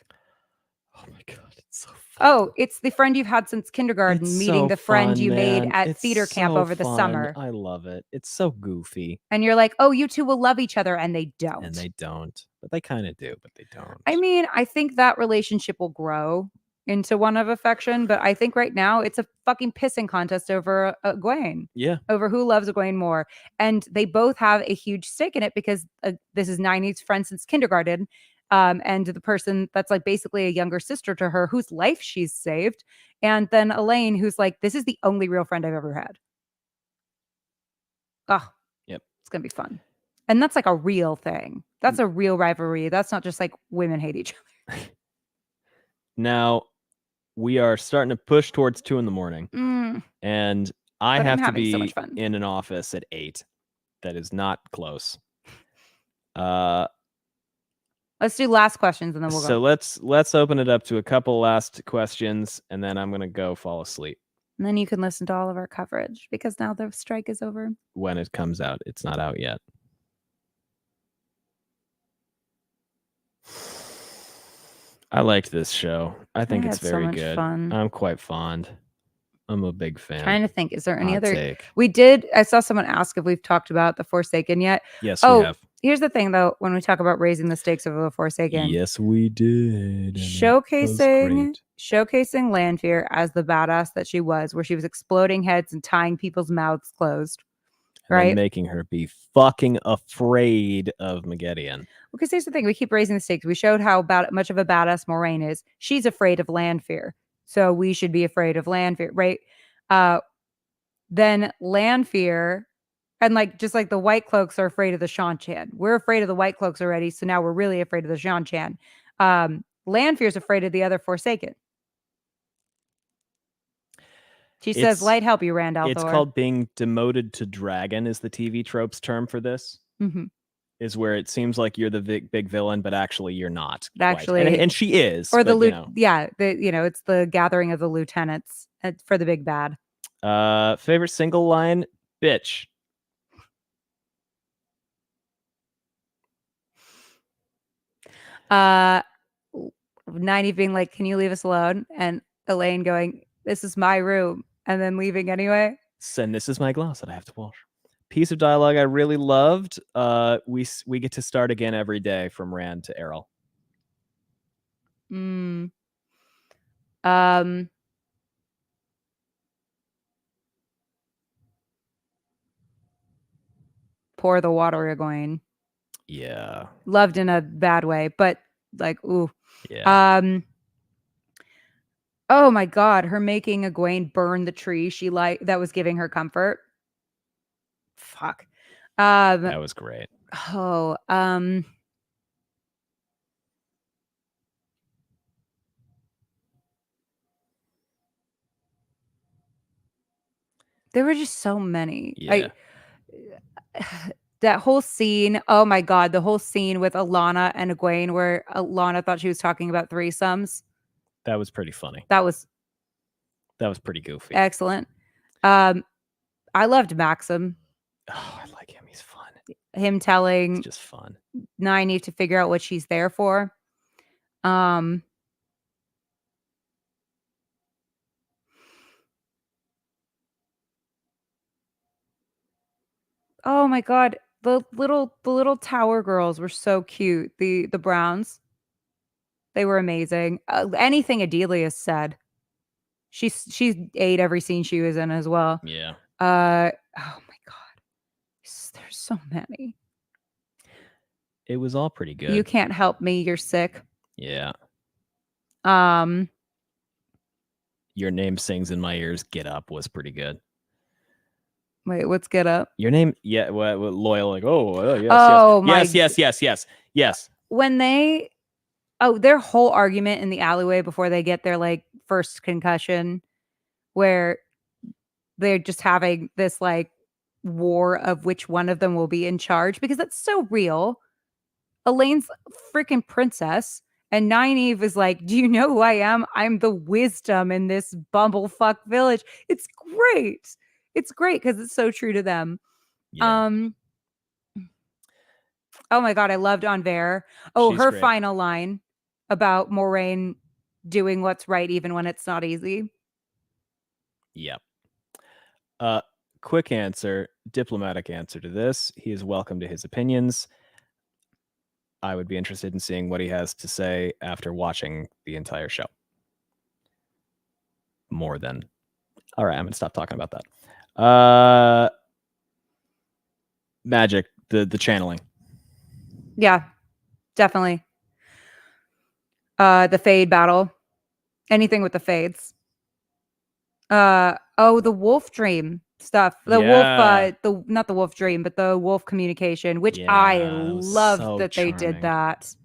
Oh my god, it's so fun. Oh, it's the friend you've had since kindergarten, It's meeting so the friend fun, you made man. at It's theater camp so over the fun. summer. I love it. It's so goofy. And you're like, oh, you two will love each other, and they don't. And they don't. But they kind of do, but they don't. I mean, I think that relationship will grow into one of affection, but I think right now it's a fucking pissing contest over Egwene. Yeah. Over who loves Egwene more. And they both have a huge stake in it because this is Nynaeve's friend since kindergarten. And the person that's like basically a younger sister to her whose life she's saved. And then Elaine, who's like, this is the only real friend I've ever had. Oh, yep. It's going to be fun. And that's like a real thing. That's a real rivalry. That's not just like women hate each other. Now, we are starting to push towards 2 a.m. And I have to be so in an office at 8. That is not close. Let's do last questions and then we'll go. So let's open it up to a couple last questions and then I'm going to go fall asleep. And then you can listen to all of our coverage because now the strike is over. When it comes out. It's not out yet. I liked this show. I think it's very good. Fun. I'm quite fond. I'm a big fan. Trying to think, is there any other take. I saw someone ask if we've talked about The Forsaken yet. Yes, we have. Here's the thing though, when we talk about raising the stakes of The Forsaken. Yes, we did. Showcasing Lanfear as the badass that she was, where she was exploding heads and tying people's mouths closed. Right? And making her be fucking afraid of Megaedion. Because here's the thing, we keep raising the stakes. We showed how much of a badass Moraine is. She's afraid of Lanfear. So we should be afraid of Lanfear, right? Then Lanfear, and like just like the White Cloaks are afraid of the Shan-Chan. We're afraid of the White Cloaks already, so now we're really afraid of the Shan-Chan. Lanfear's afraid of the other Forsaken. She says, "Light help you, Rand al'Thor." It's called being demoted to dragon is the TV tropes term for this. Mm-hmm. Is where it seems like you're the big villain, but actually you're not. Actually, and she is. Or but, it's the gathering of the lieutenants for the big bad. Favorite single line, bitch. Nynaeve being like, "Can you leave us alone?" And Elaine going, "This is my room," and then leaving anyway. And this is my glass that I have to wash. Piece of dialogue I really loved. We get to start again every day from Rand to Errol. Pour the water, Egwene. Yeah. Loved in a bad way, but like, ooh. Yeah. Oh my God, her making Egwene burn the tree that was giving her comfort. Fuck. That was great. Oh, there were just so many. Yeah. That whole scene, oh my God, the whole scene with Alana and Egwene where Alana thought she was talking about threesomes. That was pretty funny. That was pretty goofy. Excellent. I loved Maxim. Oh, I like him. He's fun. Him telling it's just fun. Nynaeve to figure out what she's there for. Oh my god, the little tower girls were so cute. The Browns, they were amazing. Anything Adelia said, she ate every scene she was in as well. Yeah. Oh my god, there's so many. It was all pretty good. You can't help me. You're sick. Yeah. Um, Your Name Sings in My Ears. Get Up was pretty good. wait, what's Get Up? Your name, yeah, loyal, like, yes, Oh, yes. When their whole argument in the alleyway before they get their like first concussion, where they're just having this like war of which one of them will be in charge, because that's so real. Elaine's freaking princess, and Nynaeve is like, do you know who I am? I'm the wisdom in this bumblefuck village. It's great. It's great because it's so true to them. Yeah. Oh my god, I loved Anver. Oh, She's her great. final line about Moraine doing what's right even when it's not easy. Yep. Quick answer, diplomatic answer to this. He is welcome to his opinions. I would be interested in seeing what he has to say after watching the entire show. More than. All right, I'm going to stop talking about that. Magic, the channeling. Yeah, definitely. The Fade battle. Anything with the Fades. The wolf dream stuff. The wolf, not the wolf dream, but the wolf communication, which I love so that charming. they did that.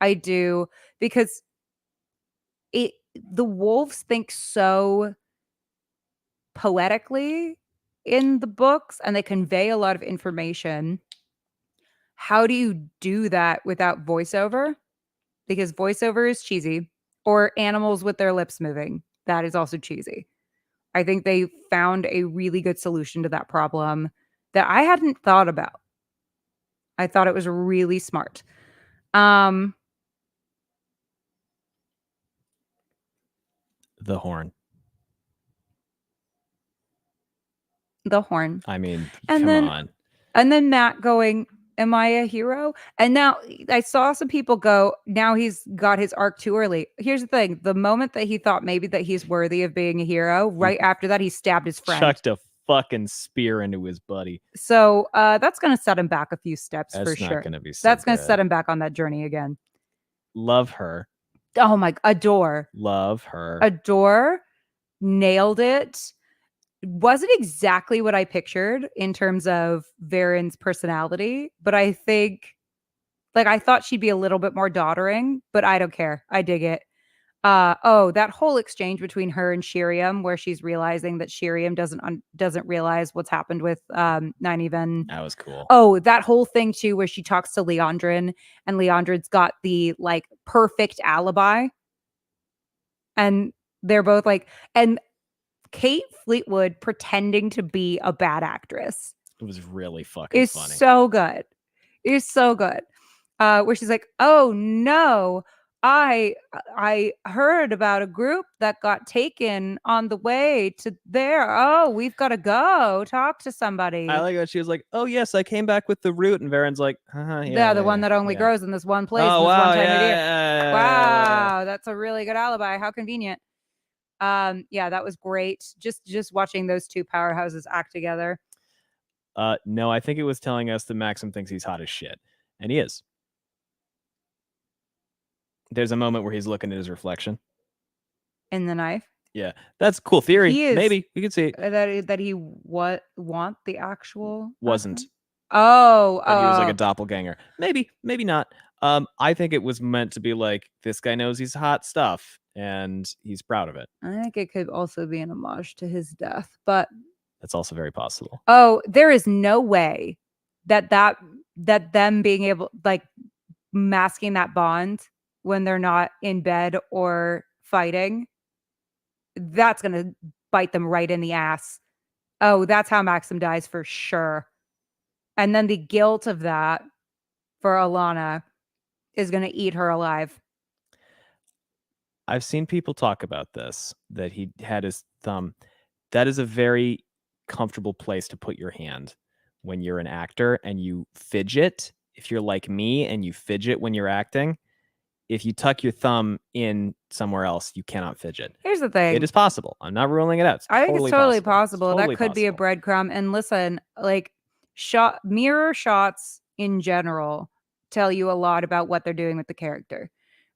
I do, because the wolves think so poetically in the books and they convey a lot of information. How do you do that without voiceover? Because voiceover is cheesy, or animals with their lips moving. That is also cheesy. I think they found a really good solution to that problem that I hadn't thought about. I thought it was really smart. The horn. The horn. I mean, and come then, on. And then Matt going, am I a hero? And now I saw some people go, now he's got his arc too early. Here's the thing. The moment that he thought maybe that he's worthy of being a hero, right after that, he stabbed his friend. Chucked a fucking spear into his buddy. So that's going to set him back a few steps That's for sure. not going to be so That's going to good. set him back on that journey again. Love her. Oh my, adore. Love her. Adore. Nailed it. Wasn't exactly what I pictured in terms of Varen's personality, but I think, like, I thought she'd be a little bit more doddering, but I don't care. I dig it. That whole exchange between her and Shiriam, where she's realizing that Shiriam doesn't realize what's happened with Nynaeve. That was cool. Oh, that whole thing too, where she talks to Leandrin, and Leandrin's got the like perfect alibi, and they're both like, and Kate Fleetwood pretending to be a bad actress. It was really fucking funny. So good. It's so good. Where she's like, oh no, I heard about a group that got taken on the way to there. Oh, we've got to go talk to somebody. I like that she was like, oh yes, I came back with the root, and Varen's like, the one that only grows in this one place. Oh, this wow, one time of year. yeah. Wow, that's a really good alibi. How convenient. Yeah, that was great. Just watching those two powerhouses act together. No, I think it was telling us that Maxim thinks he's hot as shit, and he is. There's a moment where he's looking at his reflection in the knife. Yeah, that's a cool theory. He is, maybe we could see that he want the actual wasn't. He was like a doppelganger. Maybe not. I think it was meant to be like, this guy knows he's hot stuff and he's proud of it. I think it could also be an homage to his death, but that's also very possible. Oh, there is no way that them being able, like, masking that bond when they're not in bed or fighting, that's going to bite them right in the ass. Oh, that's how Maxim dies for sure. And then the guilt of that for Alana is going to eat her alive. I've seen people talk about this, that he had his thumb. That is a very comfortable place to put your hand when you're an actor and you fidget, if you're like me and you fidget when you're acting, if you tuck your thumb in somewhere else, you cannot fidget. Here's the thing. It is possible. I'm not ruling it out. I think it's totally possible. Totally that could be a possible. breadcrumb. And listen, like mirror shots in general tell you a lot about what they're doing with the character,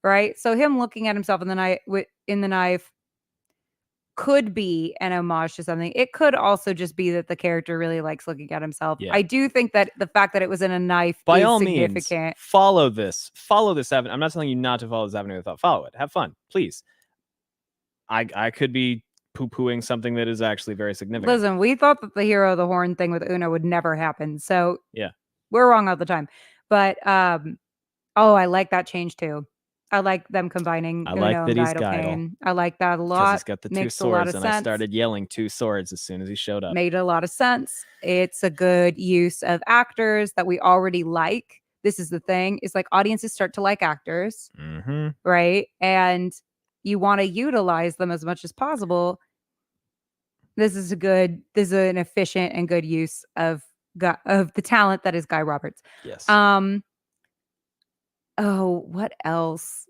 right? So him looking at himself in the knife could be an homage to something. It could also just be that the character really likes looking at himself. Yeah. I do think that the fact that it was in a knife by is all significant. means, follow this avenue. I'm not telling you not to follow this avenue without follow it. Have fun, please. I could be poo-pooing something that is actually very significant. Listen, we thought that the hero of the horn thing with Una would never happen. So yeah, we're wrong all the time. But I like that change too. I like them combining. I like that he's Gaidel. I like that a lot. He's got the two swords, and I started yelling 2 swords as soon as he showed up. Made a lot of sense. It's a good use of actors that we already like. This is the thing. It's like audiences start to like actors, right? And you want to utilize them as much as possible. This is an efficient and good use of the talent that is Guy Roberts. Yes. Oh, what else?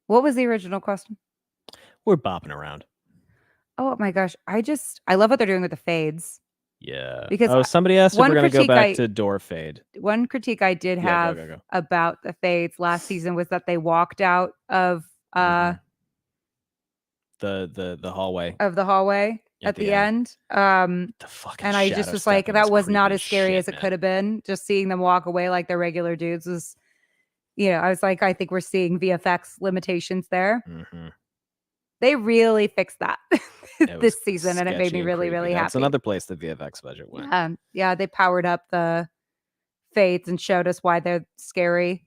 What was the original question? We're bopping around. Oh my gosh. I love what they're doing with the fades. Yeah. Because somebody asked if we're going to go back to door fade. One critique I did have about the fades last season was that they walked out of the hallway. Of the hallway at the end. The fucking and I just was like, that was not as scary as it could have been. Just seeing them walk away like they're regular dudes was, I was like, I think we're seeing VFX limitations there. They really fixed that this season, and it made me really, really happy. That's another place the VFX budget went. Yeah, they powered up the fades and showed us why they're scary.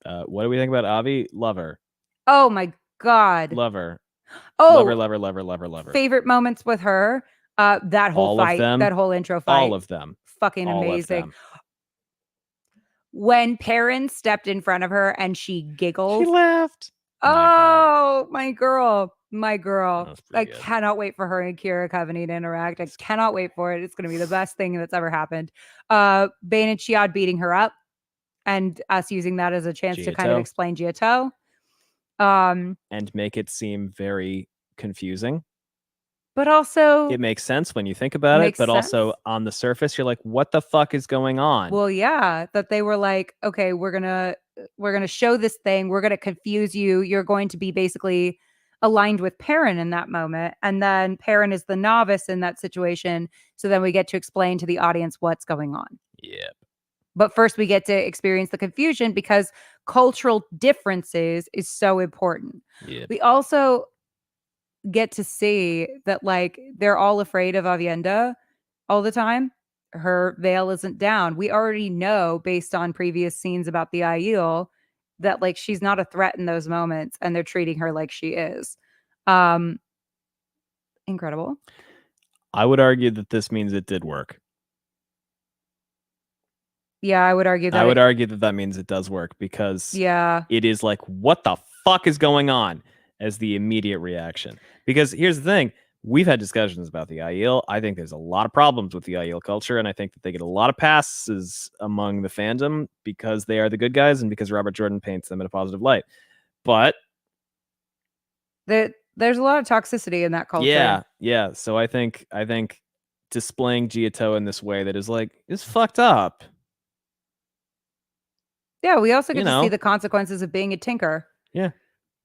What do we think about Avi? Love her. Oh my God. Love her. Oh, love her. Favorite moments with her. That whole fight, that whole intro fight. All of them. Fucking amazing. When Perrin stepped in front of her and she giggled. She laughed. Oh, my girl. I good. cannot wait for her and Kira Coveney to interact. I cannot wait for it. It's going to be the best thing that's ever happened. Bane and Chiad beating her up and us using that as a chance to kind of explain Giotto. And make it seem very confusing. But also it makes sense when you think about it, but also on the surface, you're like, what the fuck is going on? Well, yeah, that they were like, okay, we're gonna show this thing, we're gonna confuse you. You're going to be basically aligned with Perrin in that moment. And then Perrin is the novice in that situation. So then we get to explain to the audience what's going on. Yep. But first we get to experience the confusion because cultural differences is so important. Yep. We also get to see that like they're all afraid of Avienda all the time. Her veil isn't down. We already know based on previous scenes about the Aiel that like she's not a threat in those moments and they're treating her like she is. Incredible. I would argue that this means it did work. Yeah, I would argue that. I would argue that means it does work because it is like, what the fuck is going on as the immediate reaction? Because here's the thing. We've had discussions about the Aiel. I think there's a lot of problems with the Aiel culture, and I think that they get a lot of passes among the fandom because they are the good guys and because Robert Jordan paints them in a positive light. But there's a lot of toxicity in that culture. Yeah. So I think displaying Giotto in this way that is like is fucked up. Yeah, we also get to see the consequences of being a tinker. Yeah.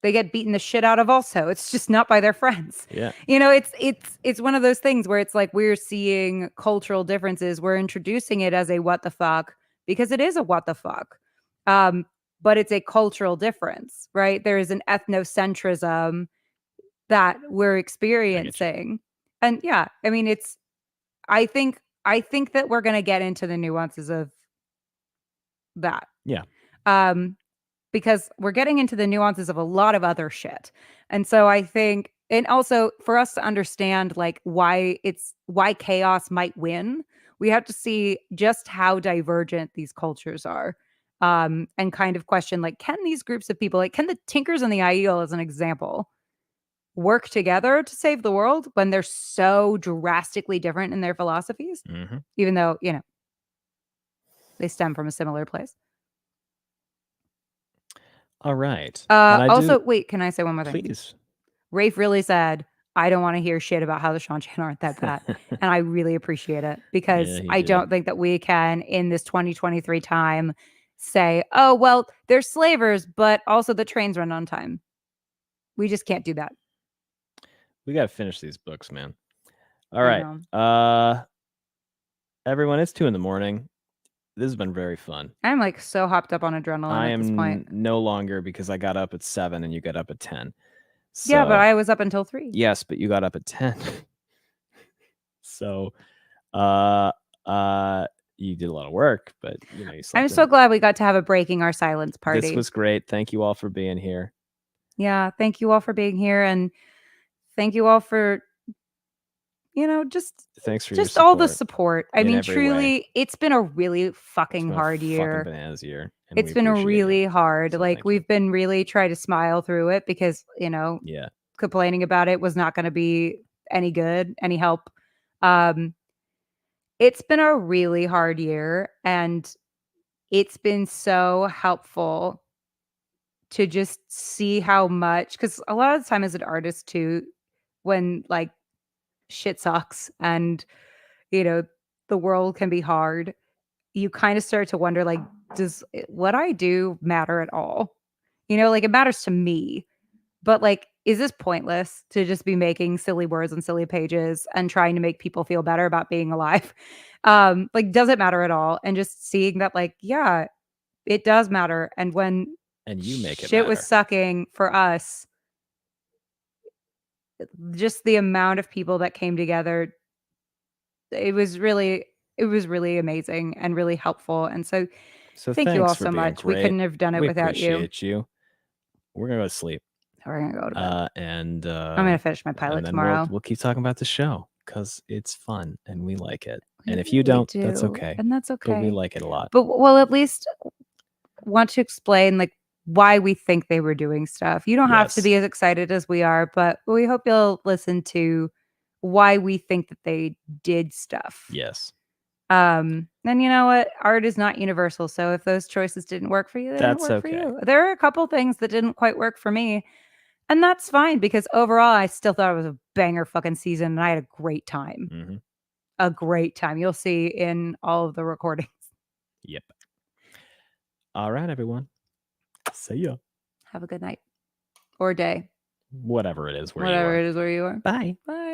They get beaten the shit out of also. It's just not by their friends. Yeah. It's one of those things where it's like we're seeing cultural differences. We're introducing it as a what the fuck because it is a what the fuck. But it's a cultural difference, right? There is an ethnocentrism that we're experiencing. And yeah, I mean I think that we're going to get into the nuances of that. Yeah. Because we're getting into the nuances of a lot of other shit. And so I think, and also for us to understand like why chaos might win, we have to see just how divergent these cultures are. And kind of question like, can these groups of people, like can the Tinkers and the Aiel as an example, work together to save the world when they're so drastically different in their philosophies, even though, you know, they stem from a similar place. All right. Also, wait, can I say one more thing? Please. Rafe really said, I don't want to hear shit about how the Seanchan aren't that bad. And I really appreciate it because I don't think that we can, in this 2023 time, say, oh, well, they're slavers, but also the trains run on time. We just can't do that. We got to finish these books, man. All right. Everyone, it's 2 a.m. This has been very fun. I'm like so hopped up on adrenaline at this point. No longer, because I got up at 7 and you got up at 10. So, yeah, but I was up until 3. Yes, but you got up at 10. So, you did a lot of work, but you know, you slept I'm so glad we got to have a breaking our silence party. This was great. Thank you all for being here. Yeah, thank you all for being here, and thank you all for, you know, thanks for just all the support. I mean, truly, it's been a really fucking hard year. Fucking bananas year. It's been really hard. So like we've been really trying to smile through it because, you know, complaining about it was not going to be any good, any help. It's been a really hard year, and it's been so helpful to just see how much, because a lot of the time as an artist too, when like shit sucks and, you know, the world can be hard, you kind of start to wonder, like, does what I do matter at all? You know, like it matters to me, but like, is this pointless to just be making silly words on silly pages and trying to make people feel better about being alive? Like, does it matter at all? And just seeing that, like, yeah, it does matter. And when you make shit was sucking for us, just the amount of people that came together, it was really amazing and really helpful. And so thank you all so much. We couldn't have done it without you. Appreciate you. We're gonna go to sleep. We're gonna go to bed. And I'm gonna finish my pilot tomorrow. We'll keep talking about the show because it's fun and we like it. And if you don't, that's okay. And that's okay. But we like it a lot. But we'll at least want to explain like why we think they were doing stuff. You don't have to be as excited as we are, but we hope you'll listen to why we think that they did stuff. Yes. And you know what? Art is not universal. So if those choices didn't work for you, they didn't work for you. There are a couple things that didn't quite work for me. And that's fine because overall, I still thought it was a banger fucking season and I had a great time. A great time. You'll see in all of the recordings. Yep. All right, everyone. See ya. Have a good night or day. Whatever it is where you are. Bye. Bye.